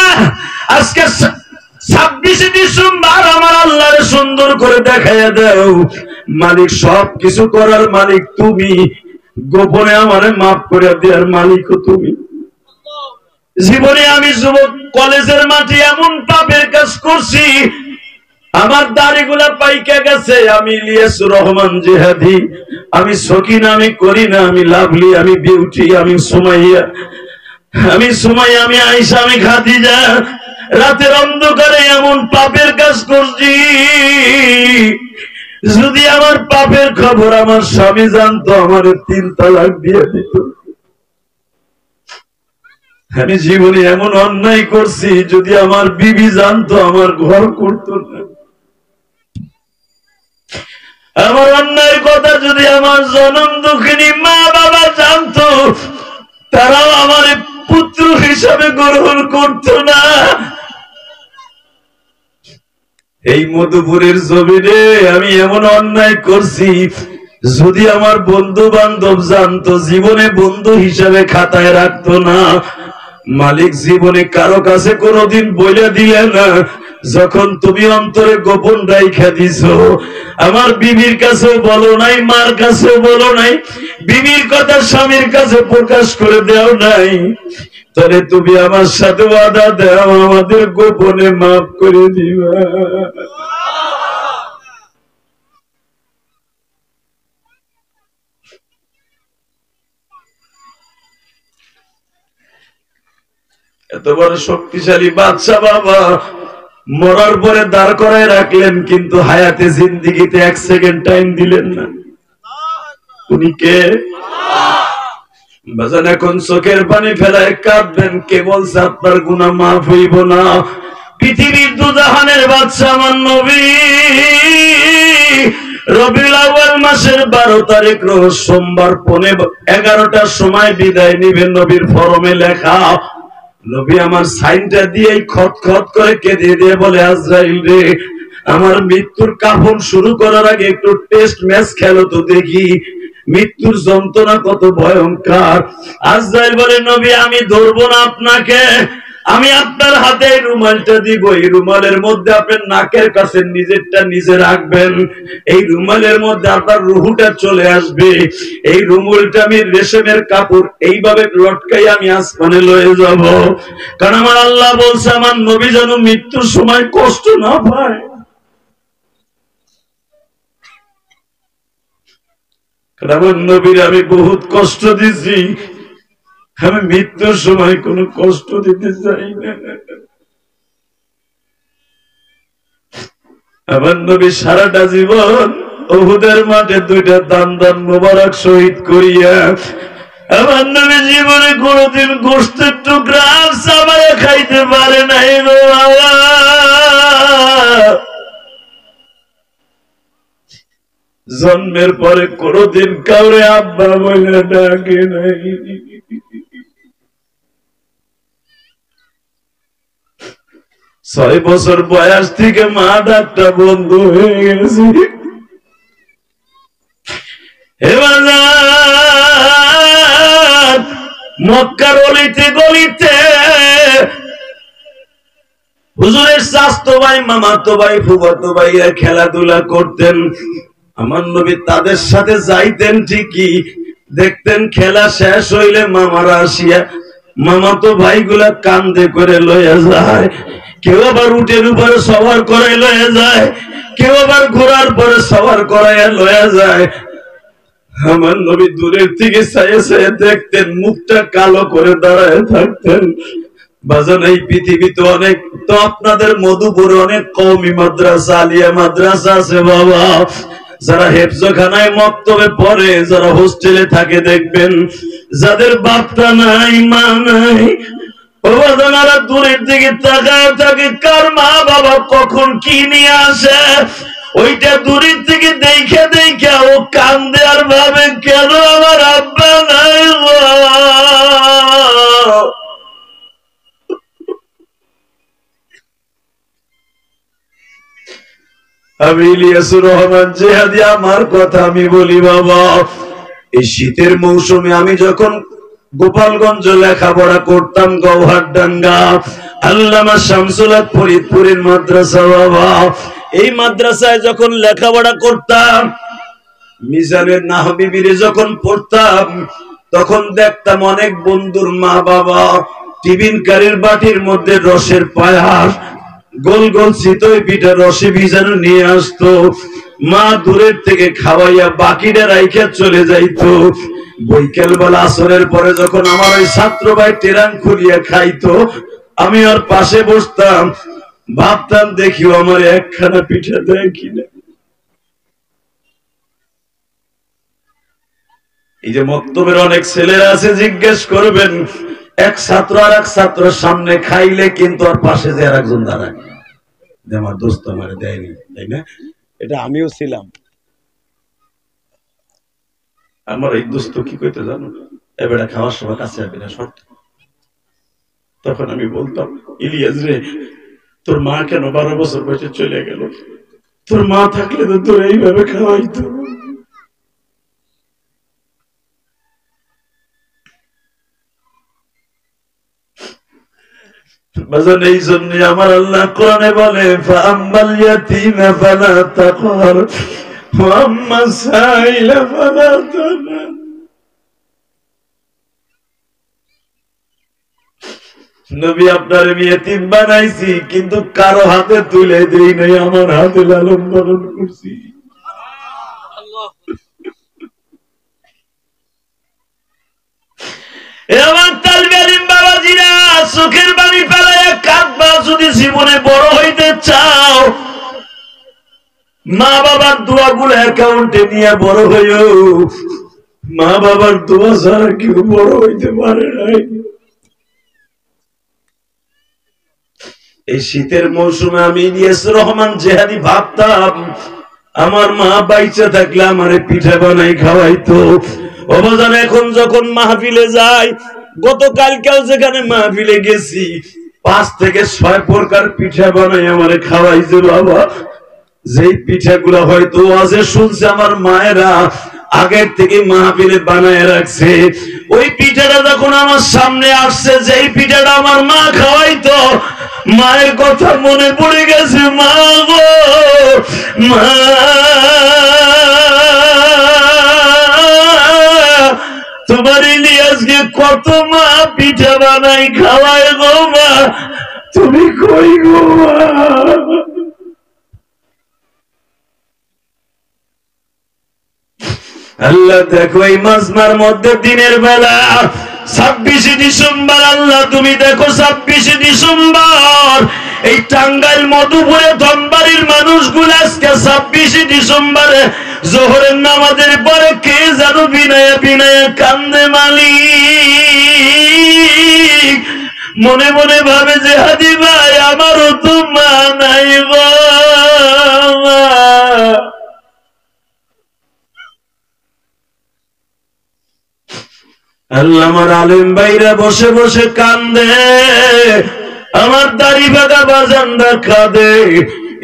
আজকে 26 ডিসেম্বর আমার আল্লাহরে সুন্দর করে দেখাইয়া দাও। মালিক, সব কিছু করার মালিক তুমি, গোপনে আমারে মাফ করে দেওয়ার মালিকও তুমি। জীবনে আমি যুবক কলেজের মাঠে এমন পাপের কাজ করছি, আমার দাড়িগুলা পাইকা গেছে। আমি ইলিয়াসুর রহমান জিহাদি, আমি সকিনা, আমি করিনা, আমি লাভলি, আমি বিউটি, আমি সুমাইয়া, আমি আয়েশা, আমি খাদিজা। রাতের অন্ধকারে এমন পাপের কাজ করছি, যদি আমার পাপের খবর আমার স্বামী জানতো আমার 3 তালাক দিয়ে দিত। আমি জীবনে এমন অন্যায় করছি, যদি আমার বিবি জানতো আমার ঘর করতো না। আমার অন্যায়ের কথা যদি আমার জনম দুঃখিনী মা বাবা জানতো, তারাও আমার পুত্র হিসাবে গ্রহণ করতো না। এই মধুপুরের জমিনে আমি এমন অন্যায় করছি, যদি আমার বন্ধু বান্ধব জানতো, জীবনে বন্ধু হিসাবে খাতায় রাখতো না। মালিক, জীবনে কারো কাছে কোনোদিন বলে দিলে না, যখন তুমি অন্তরে গোপন রাইখা দিছো। আমার বিবির কাছেও বলো নাই, মার কাছেও বলো নাই, বিবির কথা স্বামীর কাছে প্রকাশ করে দেও নাই। তাহলে তুমি আমার সাথে ওয়াদা দাও, আমাদের গোপনে মাফ করে দিবা। এত বড় শক্তিশালী বাদশা বাবা মরার পরে দাঁড় করায় রাখলেন, কিন্তু হায়াতে জিন্দিগিতে 1 সেকেন্ড টাইম দিলেন না। উনি কে? বাজান, এখন চোখের পানি ফেলায় কাঁদবেন, কে বলছে আপনার গুনাহ মাফ হইব না? পৃথিবীর দুজাহানের বাদশা আমার নবী রবিউল আউয়াল মাসের 12 তারিখ রোজ সোমবার 11টার সময় বিদায় নিবেন। নবীর ফরমে লেখা, নবী আমার সাইনটা দিয়ে খত খত করে কেঁদে দিয়ে বলে, আজরাইল রে, আমার মৃত্যুর কাফন শুরু করার আগে একটু টেস্ট ম্যাচ খেলো তো দেখি মৃত্যুর যন্ত্রণা কত ভয়ঙ্কর। আজরাইল বলে, নবী আমি ধরবো না আপনাকে, আমি আপনার হাতে রুমালটা দিব, এই রুমালের মধ্যে আপনার নাকের কাছে নিজেরটা নিজে রাখবেন, এই রুমালের মধ্যে আপনার রুহুটা চলে আসবে, এই রুমালটা আমি রেশমের কাপড় এইভাবে লটকাই আমি আসমানে লয়ে যাব। কারণ আমার আল্লাহ বলছে আমার নবী যেন মৃত্যুর সময় কষ্ট না পায়। আমার নবীর আমি বহুত কষ্ট দিছি, আমি মৃত্যুর সময় কোনো কষ্ট দিতে চাই না। আমার নবী সারাটা জীবন উহুদের মাঠে 2টা দান মোবারক শহীদ করিয়া আমার নবী জীবনে কোনদিন গোশতের টুকরা চাবাইয়া খাইতে পারে নাই গো বাবা। জন্মের পরে কোনদিন কাউরে আব্বা বলে ডাকে নাই। 6 বছর বয়স থেকে মা ডাকটা বন্ধ হয়ে গেছে। মক্কার অলিতে গলিতে হুজুরের চাচতো ভাই, মামাতো ভাই, ফুফাতো ভাইরা খেলাধুলা করতেন। আমার নবী তাদের সাথে যাইতেন ঠিকই, দেখতেন খেলা শেষ হইলে মামারা আসিয়া মামাতো ভাইগুলা কান্দে করে লইয়া যায়। কেউ আবার উটের উপরে সওয়ার করে লইয়া যায়, কেউ আবার ঘোড়ার পরে সওয়ার করাইয়া লইয়া যায়। আমার নবী দূরের থেকে চাইয়ে চাইয়ে দেখতেন, মুখটা কালো করে দাঁড়ায় থাকতেন। বাজান এই পৃথিবীতে অনেক, তো আপনাদের মধুপুরে অনেক কওমি মাদ্রাসা, আলিয়া মাদ্রাসা আছে বাবা। যারা হেফজখানায় মক্তবে পড়ে, যারা হোস্টেলে থাকে দেখবেন, যাদের বাপটা নাই মা নাই, ওরা দূরের দিকে তাকায় থাকে, কার মা বাবা কখন কি নিয়ে আসে ওইটা দূরের থেকে দেখে দেখে ও কান্দে আর ভাবে, কেন আমার আব্বা নাই। আমি ইলিয়াসুর রহমান জিহাদি, আমার কথা আমি বলি বাবা। এই শীতের মৌসুমে আমি যখন গোপালগঞ্জ লেখাপড়া করতাম, গৌহারডাঙ্গা আল্লামা শামসুল হক ফরিদপুরের মাদ্রাসা বাবা, এই মাদ্রাসায় যখন লেখাপড়া করতাম, মিজানের নাহবিবিরে যখন পড়তাম, তখন দেখতাম অনেক বন্ধুর মা বাবা টিফিন কারির বাটির মধ্যে রসের পায়াস, গোল গোল চিতই পিঠা রসে ভিজানো নিয়ে আসতো। মা দূরের থেকে খাওয়াইয়া বাকিটা রাইখা চলে যাইতো। বৈকাল বেলা আসরের পরে যখন আমার ওই ছাত্র ভাই টেরাং খুলিয়া খাইতো, আমি ওর পাশে বসতাম, ভাবতাম দেখিও আমার একখানা পিঠা দেয় কিনা। এই যে মক্তবের অনেক ছেলেরা আছে, জিজ্ঞেস করবেন, এক ছাত্র আর এক ছাত্রের সামনে খাইলে কিন্তু আর পাশে যে আর একজন দাঁড়ায়, আমার দোস্ত আমার দেয়নি, তাই না? এটা আমিও ছিলাম। আমার এই দোস্ত কি কইতে জানো, এবারে খাওয়ার সময় কাছে আসবে না শর্ত। তখন আমি বলতাম, ইলিয়াস রে, তোর মা কেন 12 বছর বয়সে চলে গেল? তোর মা থাকলে তো তোর এইভাবে খাওয়াইতো। বাজান এই জন্য আমার আল্লাহ কোরআনে বলে, ফাআম্মাল ইয়াতীমা ফালা তাকহার ওয়া আম্মাস সাইলা ফালা তানহার। নবী আপনার আমি ইতিম বানাইছি, কিন্তু কারো হাতে তুলে দেই নাই, আমার হাতে লালন পালন করছি। আমার তালবে আলিম বাবাজিরা, চোখের পানি ফেলাইয়া কাঁদবা যদি জীবনে বড় হইতে চাও। মা বাবার দোয়াগুলো অ্যাকাউন্টে নিয়ে বড় হইও। মা বাবার দোয়া ছাড়া কেউ বড় হইতে পারে নাই। এই শীতের মৌসুমে আমি ইলিয়াসুর রহমান জিহাদি ভাবতাম, আমার মা বাইচা থাকলে আমারে পিঠা বানাই খাওয়াইতো। অবদান এখন যখন মাহফিলে যাই, গতকালকেও যেখানে মাহফিলে গেছি, 5 থেকে 6 প্রকার পিঠা বানাই আমারে খাওয়াইছে বাবা। যেই পিঠাগুলা হয়তো আজে শুনছে আমার মায়েরা আগের থেকে মাহফিলে বানায় রাখছে, ওই পিঠাটা যখন আমার সামনে আসছে, যেই পিঠাটা আমার মা খাওয়াইতো, মায়ের কথা মনে পড়ে গেছে। মা গো মা, তোমার ইলিয়াসকে কত মা পিঠা বানাই খাওয়ায় গো মা, তুমি কই গো মা? আল্লাহ দেখো এই মাজমার মধ্যে দিনের বেলা 26 ডিসেম্বর, আল্লাহ তুমি দেখো 26 ডিসেম্বর এই টাঙ্গাইল মধুপুরে ধনবাড়ির মানুষগুলো আজকে 26 ডিসেম্বরে জোহরের নামাজের পরে কে যেন বিনায়া বিনায়া কান্দে মালিক, মনে মনে ভাবে যে হাদি ভাই আমারও তো মা নাই গো। আল্লাহ আমার আলেম ভাইরা বসে বসে কান্দে, আমার দাড়ি বাঁধা বাজানরা কাঁদে,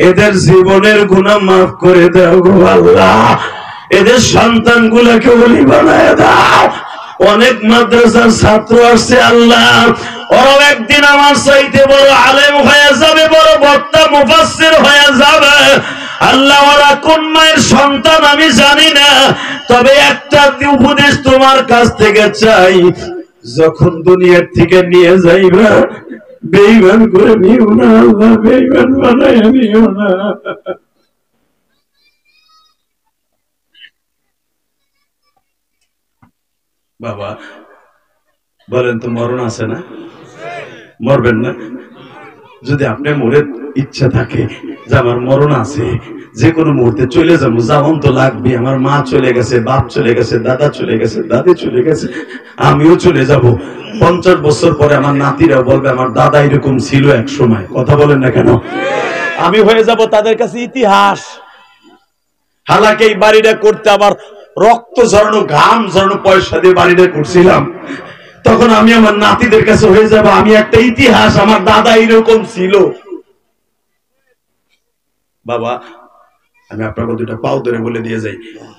এদের জীবনের গুনাহ মাফ করে দাও গো আল্লাহ, এদের সন্তান গুলাকে ওলি বানায় দাও। অনেক মাদ্রাসার ছাত্র আসছে আল্লাহ, ওরাও একদিন আমার চাইতে বড় আলেম হয়ে যাবে, বড় বক্তা মুফাসসির হয়ে যাবে আল্লাহ। ওরা কোন মায়ের সন্তান আমি জানি না, তবে একটা উপদেশ তোমার কাছ থেকে চাই, যখন দুনিয়ার থেকে নিয়ে যাইবা বেঈমান করে নিও না আল্লাহ, বেঈমান বানায় নিও না। বাবা বলেন তো মরণ আছে না? মরবেন না? যদি আপনি মরে ইচ্ছা থাকে যে আমার মরণ আছে, যে কোনো মুহূর্তে চলে যাবো, যেমন তো লাগবে, আমার মা চলে গেছে, বাপ চলে গেছে, দাদা চলে গেছে, দাদি চলে গেছে, আমিও চলে যাব। 50 বছর পরে আমার নাতিরা বলবে আমার দাদা এরকম ছিল এক সময়। কথা বলেন না কেন? আমি হয়ে যাব তাদের কাছে ইতিহাস। হালাকে এই বাড়িটা করতে আবার রক্ত ঝরানো, ঘাম ঝরানো, পয়সা দিয়ে বাড়িটা করছিলাম, তখন আমি আমার নাতিদের কাছে হয়ে যাব আমি একটা ইতিহাস, আমার দাদা এরকম ছিল। বাবা আমি আপনাকে দুটা পাও ধরে বলে দিয়ে যাই,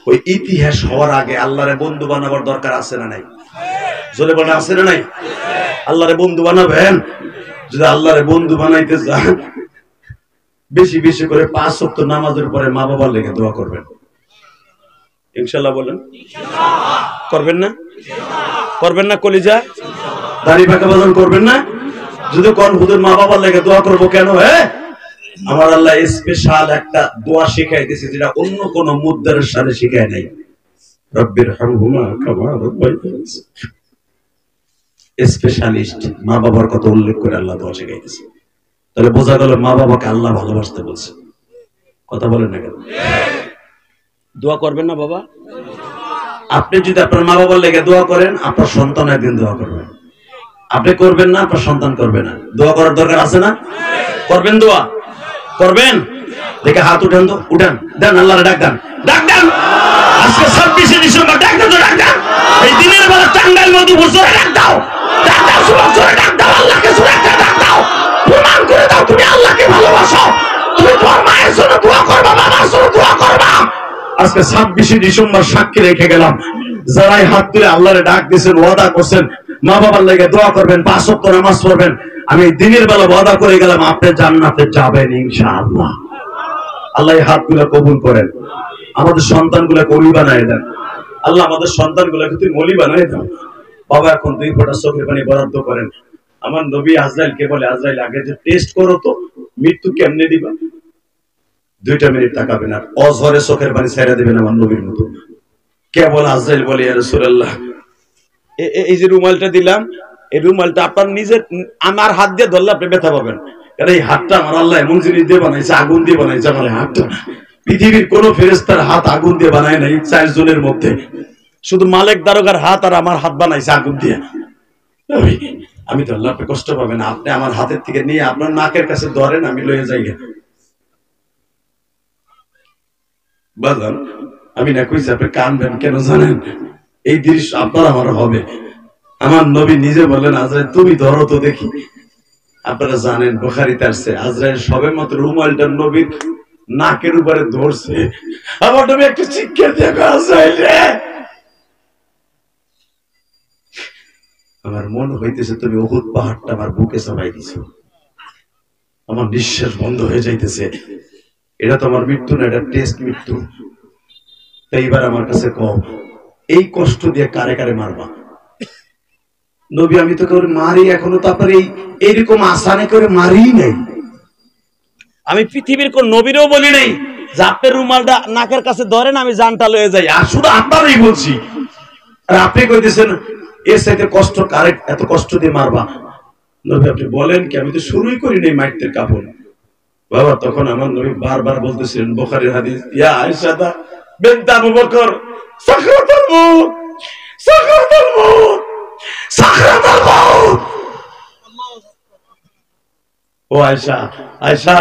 ওই ইতিহাস হওয়ার আগে আল্লাহরে বন্ধু বানাবার দরকার আছে না নাই? জোরে বলে আছে না নাই? আল্লাহরে বন্ধু বানাবেন। যদি আল্লাহরে বন্ধু বানাইতে চান, বেশি বেশি করে 5 ওয়াক্ত নামাজের পরে মা বাবার লেগে দোয়া করবেন। ইনশাআল্লাহ বলেন করবেন না? করবেন না? কলিজা দাড়ি পাকা বাজান করবেন না? যদি কোন হুজুর মা বাবার লেগে দোয়া করব কেন? আমার আল্লাহ স্পেশাল একটা দোয়া শিখাইতেছে, যেটা অন্য কোন মুদ্রার সাথে শিখায় নাই। রব্বির হামহুমা কামা রাব্বায়ানি। স্পেশালিস্ট মা বাবার কথা উল্লেখ করে আল্লাহ দোয়া শিখাইতেছে। তাহলে বোঝা গেল মা বাবাকে আল্লাহ ভালোবাসতে বলছে। কথা বলেন না কেন? দোয়া করবেন না বাবা? আপনি যদি আপনার মা বাবার লেগে দোয়া করেন, আপনার সন্তান একদিন দোয়া করবে। আপনি করবেন না, আপনার সন্তান করবে না। দোয়া করার দরকার আছে না? করবেন দোয়া? করবেন? দেখে হাত উঠান তো, উঠান, দেন আল্লাহরে ডাক দেন, ডাক দেন। আজকে 26 ডিসেম্বর, ডাক দেন তো, ডাক দেন। এই দিনের বেলা টাঙ্গাইল মধুপুর জোরে ডাক দাও, ডাক দাও, জোরে ডাক দাও, আল্লাহকে জোরে ডাক দাও, প্রমাণ করে দাও তুমি আল্লাহকে ভালোবাসো, তুমি তোমার মায়ের জন্য দোয়া করবা, বাবার জন্য দোয়া করবা। আজকে 26 ডিসেম্বর সাক্ষী রেখে গেলাম, যারাই হাত তুলে আল্লাহরে ডাক দিয়েছেন, ওয়াদা করছেন মা বাবার লেগে দোয়া করবেন, 5 ওয়াক্ত নামাজ পড়বেন, আমি দিনের বেলা ওয়াদা করে গেলাম আপনি জান্নাতে যাবেন ইনশাআল্লাহ। আল্লাহ এই হাতগুলো কবুল করেন, আমাদের সন্তানগুলোকে ওলি বানায় দেন। আল্লাহ আমাদের সন্তানগুলোকে তুমি ওলি বানায় দাও। বাবা এখন 2 ফোঁটা চোখের পানি বরাদ্দ করেন। আমার নবী আজরাইলকে বলে, আজরাইল আগে যে টেস্ট করো তো মৃত্যু কেমনে দিবা। 2টা মিনিট তাকাবেন আর অঝরে চোখের পানি ছেড়ে দিবেন আমার নবীর মতো। কেবল আজরাইল বলে, ইয়া রাসূলুল্লাহ এই যে রুমালটা দিলাম, এই রুমালটা আপনার নিজের, আমার হাত দিয়ে ধরলে আপনি ব্যথা পাবেন, কারণ এই হাতটা আমার আল্লাহ এমন জিনিস দিয়ে বানাইছে, আগুন দিয়ে বানাইছে আমার হাতটা। পৃথিবীর কোন ফেরেশতার হাত আগুন দিয়ে বানায় নাই, 4 জনের মধ্যে শুধু মালিক দারোগার হাত আর আমার হাত বানাইছে আগুন দিয়ে। আমি তো আল্লাহ, আপনি কষ্ট পাবেন, আপনি আমার হাতের থেকে নিয়ে আপনার নাকের কাছে ধরেন, আমি লয়ে যাই। বাজান আমি না কইছি আপনি কানবেন কেন জানেন? এই দৃশ্য আপনার আমার হবে। আমার নবী নিজে বললেন, আজরাইল তুমি ধরো তো দেখি। আপনারা জানেন বুখারীতে আসছে, আজরাইল সবে মাত্র রুমালটা নবীর নাকের উপরে ধরছে, আমার নবী একটা চিৎকার দিয়ে, আজরাইল রে, আমার মন হইতেছে তুমি উহুদ পাহাড়টা আমার বুকে চাপাই দিছো, আমার নিঃশ্বাস বন্ধ হয়ে যাইতেছে। এটা তো আমার মৃত্যু না, এটা টেস্ট মৃত্যু। তাই এবার আমার কাছে কও, এই কষ্ট দিয়ে কারে কারে মারবা? নবী আমি তো করে মারি, এখনো তো আপনার এইরকম আসানে করে মারি নাই। আমি পৃথিবীর কোন নবীরও বলি নাই যে আপনি রুমালটা নাকের কাছে ধরেন, আমি জানটা লয়ে যাই। আর শুধু আপনারই বলছি, আর আপনি কইতেছেন এর সাথে কষ্ট কারেক্ট, এত কষ্ট দিয়ে মারবা। নবী আপনি বলেন কি, আমি তো শুরুই করি নাই মাইতের কাপড়। বাবা তখন আমার নবী বারবার বলতেছিলেন, বুখারীর হাদিস, ইয়া আয়েশা বিনত আবু বকর সাকরাতুল মউত, সাকরাতুল মউত, সাকরাতুল মউত। ও আয়েশা, আয়েশা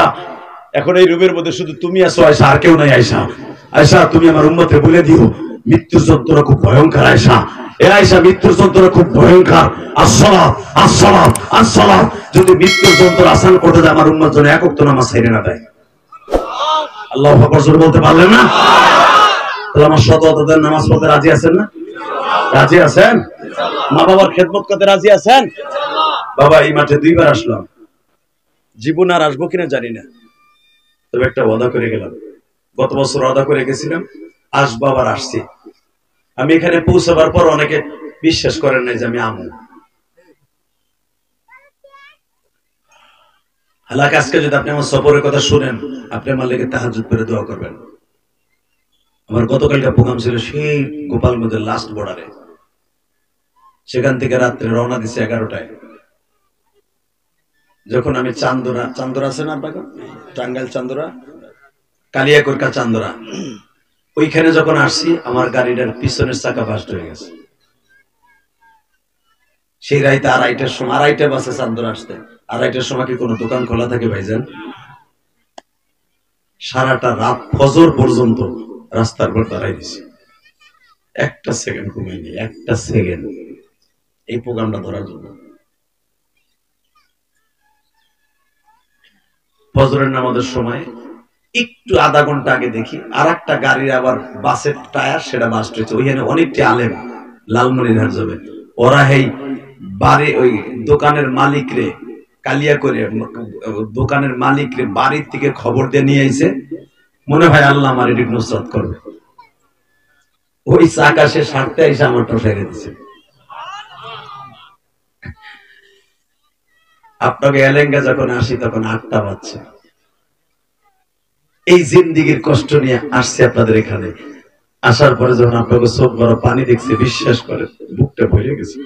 এখন এই রুমের মধ্যে শুধু তুমি আছো আয়েশা, আর কেউ নাই। আয়েশা, আয়েশা তুমি আমার উম্মতকে বলে দিও মৃত্যুর যন্ত্রণা খুব ভয়ঙ্কর। আয়েশা, এ আয়েশা মৃত্যুর যন্ত্রণা খুব ভয়ঙ্কর। আসসালাত, আসসালাত, আসসালাত। যদি মৃত্যুর যন্ত্রণা আসান করতে যায় আমার উম্মত যেন এক ওয়াক্ত নামাজ ছেড়ে না দেয়। আল্লাহু আকবার জোরে বলতে পারলেন না? তাহলে আমার শতদের নামাজ পড়তে রাজি আছেন না? রাজি আছেন? মা বাবার খেদমত করতে রাজি আছেন? বাবা এই মাঠে 2 বার আসলাম, জীবন আর আসবো কিনা জানি না, তবে একটা ওয়াদা করে গেলাম। গত বছর ওয়াদা করে গেছিলাম আসবো, আবার আসছি। আমি এখানে পৌঁছাবার পর অনেকে বিশ্বাস করেন নাই যে আমি আমু। হালাকা আজকে যদি আপনি আমার সফরের কথা শুনেন, আপনি আমার লেগে তাহাজ্জুদ করে দোয়া করবেন। আমার গতকালকে প্রোগ্রাম ছিল সেই গোপালগঞ্জের লাস্ট বর্ডারে, সেখান থেকে রাত্রে রওনা দিছে 11টায়। যখন আমি চান্দোরা, চান্দোরা আছে না আপনাকে, টাঙ্গাইল চান্দোরা, কালিয়াকৈর চান্দোরা, ওইখানে যখন আসছি আমার গাড়িটার পিছনের চাকা বাস্ট হয়ে গেছে। সেই রাইতে 2:30টার সময়, 2:30 বাসে চান্দোরা আসতে, 2:30টার সময় কি কোনো দোকান খোলা থাকে ভাইজান? সারাটা রাত ফজর পর্যন্ত রাস্তার উপর দাঁড়াই দিছি, একটা সেকেন্ড ঘুমাইনি, একটা সেকেন্ড, এই প্রোগ্রামটা ধরার জন্য। ফজরের নামাজের সময় একটু আধা ঘন্টা আগে দেখি আর একটা গাড়ির আবার বাসের টায়ার সেটা বাস্ট হয়েছে। ওইখানে অনেকটি আলেম লালমনিরহাট যাবে, ওরা এই বাড়ি ওই দোকানের মালিক রে, কালিয়া করে দোকানের মালিক রে বাড়ির থেকে খবর দিয়ে নিয়ে আইছে, মনে হয় আল্লাহ আমার এটি নুসরাত করবে। ওই চাকা সে সারতে এসে আমারটা ফেলে দিছে। আপনাকে এলেঙ্গা যখন আসি তখন 8টা বাজছে। এই জিন্দিগির কষ্ট নিয়ে আসছে আপনাদের এখানে। আসার পরে যখন আপনাকে চোখ বড় পানি দেখছে, বিশ্বাস করে বুকটা ভরে গেছে।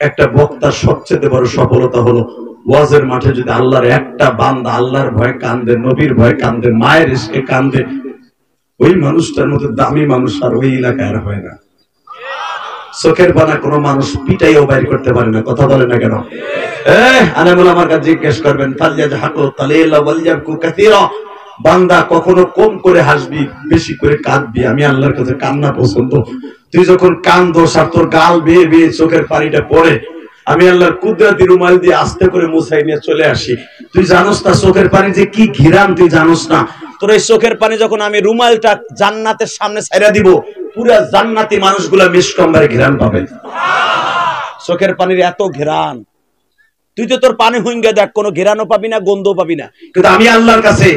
একটা বক্তার সবচেয়ে বড় সফলতা হলো ওয়াজের মাঠে যদি আল্লাহর একটা বান্দা আল্লাহর ভয়ে কান্দে, নবীর ভয়ে কান্দে, মায়ের ইশকে কান্দে, ওই মানুষটার মতো দামি মানুষ আর ওই এলাকায় আর হয় না। চোখের পানা কোনো মানুষ পিটাইও বাইর করতে পারে না। কথা বলে না কেন? আনামুল আমার কাছে জিজ্ঞেস করবেন, বান্দা কখনো কম করে হাসবি, বেশি করে কাঁদবি? আমি আল্লাহর কাছে কান্না পছন্দ। তুই যখন কান্দোস আর তোর গাল বেয়ে বেয়ে চোখের পানিটা পড়ে, আমি আল্লাহর কুদরতি রুমাল দিয়ে আস্তে করে মুছাই নিয়ে চলে আসি। তুই জানোস না চোখের পানি যে কি ঘিরান? তুই জানোস না? তোর এই চোখের পানি যখন আমি রুমালটা জান্নাতের সামনে ছাইরা দিব, পুরা জান্নাতি মানুষগুলা মিসকম্বারে ঘিরান পাবে। চোখের পানির এত ঘিরান, তুই তো তোর পানি হুইঙ্গা দেখ, কোনো ঘিরানও পাবি না, গন্ধও পাবি না। কিন্তু আমি আল্লাহর কাছে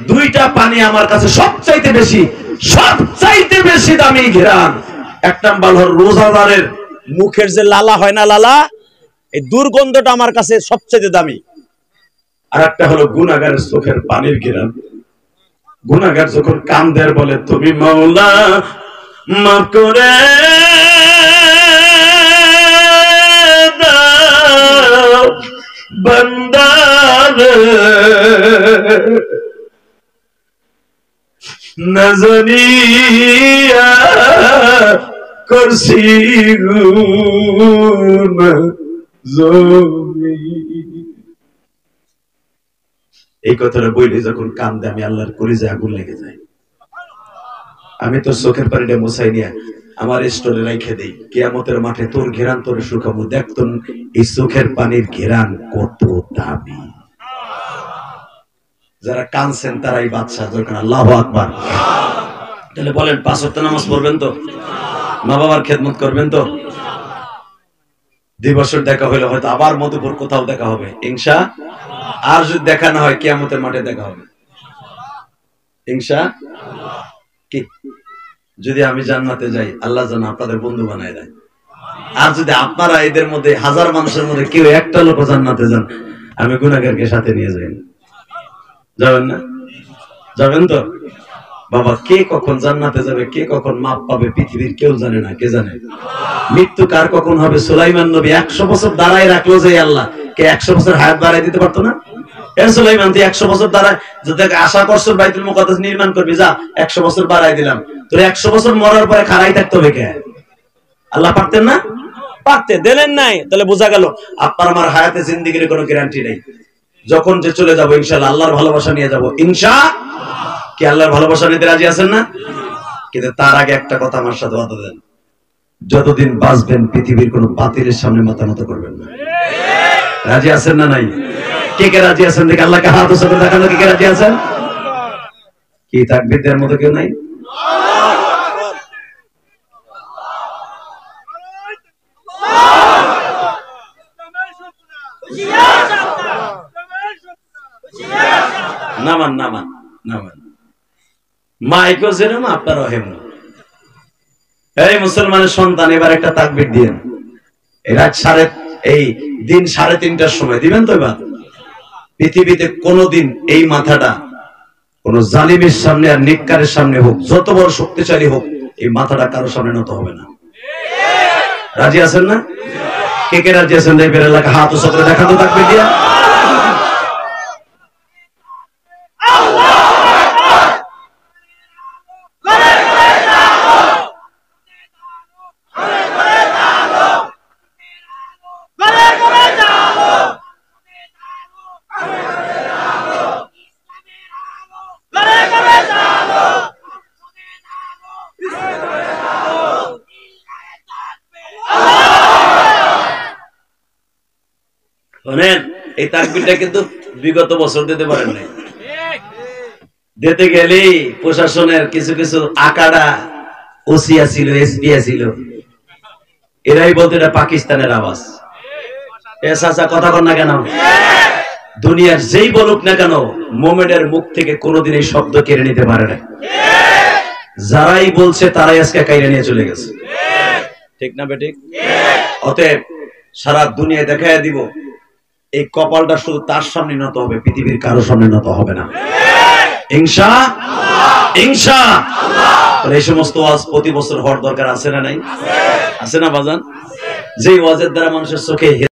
2টা পানি আমার কাছে সবচাইতে বেশি, সবচাইতে বেশি দামি ঘিরান। এক নাম্বার হলো রোজাদারের মুখের যে লালা হয় না, লালা, এই দুর্গন্ধটা আমার কাছে সবচাইতে দামি। আর একটা হলো গুনাহগারের চোখের পানির ঘিরান। গুনাহগার যখন কান্দে আর বলে, তুমি মাওলা মাফ করে দাও বান্দারে, না জানিয়া করছি গুনাহ জমি। এই কথাটা বইলে যখন কান্দে আমি আল্লাহর কলিজায় আগুন লেগে যায়। আমি তো চোখের পানিটা মুছাই নিয়ে আমার স্টোরে রেখে দেই, কিয়ামতের মাঠে তোর ঘেরান তোরে শুকাবো। দেখতো এই চোখের পানির ঘেরান কত দামি। যারা কানছেন তারাই বাদশা। যখন আল্লাহু আকবার, তাহলে বলেন 5 ওয়াক্ত নামাজ পড়বেন তো? মা বাবার খেদমত করবেন তো? 2 বছর দেখা হইলে হয়তো আবার মধুপুর কোথাও দেখা হবে ইনশাআল্লাহ। আর যদি দেখা না হয় কিয়ামতের মাঠে দেখা হবে ইনশাআল্লাহ। কি যদি আমি জান্নাতে যাই, আল্লাহ যেন আপনাদের বন্ধু বানায় দেয়। আর যদি আপনারা এদের মধ্যে 1000 মানুষের মধ্যে কেউ একটা লোক জান্নাতে যান, আমি গুনাহগারকে সাথে নিয়ে যাই। যাবেন না? যাবেন তো? বাবা, কে কখন জান্নাতে যাবে, কে কখন মাপ পাবে পৃথিবীর কেউ জানে না। কে জানে? মৃত্যু কার কখন হবে? সুলাইমান নবী 100 বছর দাঁড়ায় রাখলো যে আল্লাহ, কে 100 বছর হায়াত বাড়ায় দিতে পারতো না? সুলাইমান তুই 100 বছর দাঁড়ায়, যদি আশা করছো বাইতুল মুকাদ্দাস নির্মাণ করবি, যা 100 বছর বাড়ায় দিলাম। তোর 100 বছর মরার পরে খাড়াই থাকতে হবে কে? আল্লাহ পারতেন না? পারতে, দিলেন নাই। তাহলে বোঝা গেল আপনার আমার হায়াতে জিন্দেগির কোনো গ্যারান্টি নেই। যখন যে চলে যাবো ইনশাআল্লাহ আল্লাহর ভালোবাসা নিয়ে যাবো ইনশাআল্লাহ। কি আল্লাহর ভালোবাসা নিতে রাজি আছেন না? কিন্তু তার আগে একটা কথা আমার সাথে ওয়াদা দেন, যতদিন বাঁচবেন পৃথিবীর কোনো বাতিলের সামনে মাথা নত করবেন না। রাজি আছেন না নাই? কে কে রাজি আছেন? দেখে আল্লাহকে হাত উঁচু করে দেখানো, কে কে রাজি আছেন? কি তাকবীরদের মতো কেউ নাই? নামান নামান নামান, মাইকও যেরকম আপনারও হেমন। এই মুসলমানের সন্তান, এবার একটা তাকবীর দিয়েন। এই দিন 3:30টার সময় দিবেন তো। এবার পৃথিবীতে কোনদিন এই মাথাটা কোন জালিমের সামনে আর নেককারের সামনে হোক, যত বড় শক্তিশালী হোক, এই মাথাটা কারোর সামনে নত হবে না। রাজি আছেন না? কে কে রাজি আছেন? দেখবেন এলাকা হাত উঁচু করে দেখাতে তাকবীর দিয়া। শোনেন, এই তাকবীরটা কিন্তু বিগত বছর দিতে পারেন নাই। দিতে গেলেই প্রশাসনের কিছু কিছু আকাড়া ওসিয়া ছিল, এসপিয়া ছিল, এরাই বলতো এটা পাকিস্তানের আওয়াজ। চাচা কথা কন না কেন? দুনিয়ার যেই বলুক না কেন, মোমেনের মুখ থেকে কোনোদিন এই শব্দ কেড়ে নিতে পারে না। যারাই বলছে তারাই আজকে কাইরে নিয়ে চলে গেছে। ঠিক না বেঠিক? অতএব সারা দুনিয়া দেখাইয়া দিব এই কপালটা শুধু তার সামনে নত হবে, পৃথিবীর কারো সামনে নত হবে না। ইনশাআল্লাহ ইনশাআল্লাহ। এই সমস্ত ওয়াজ প্রতি বছর হওয়ার দরকার আছে না নাই? আছে না বাজান? যে ওয়াজের দ্বারা মানুষের চোখে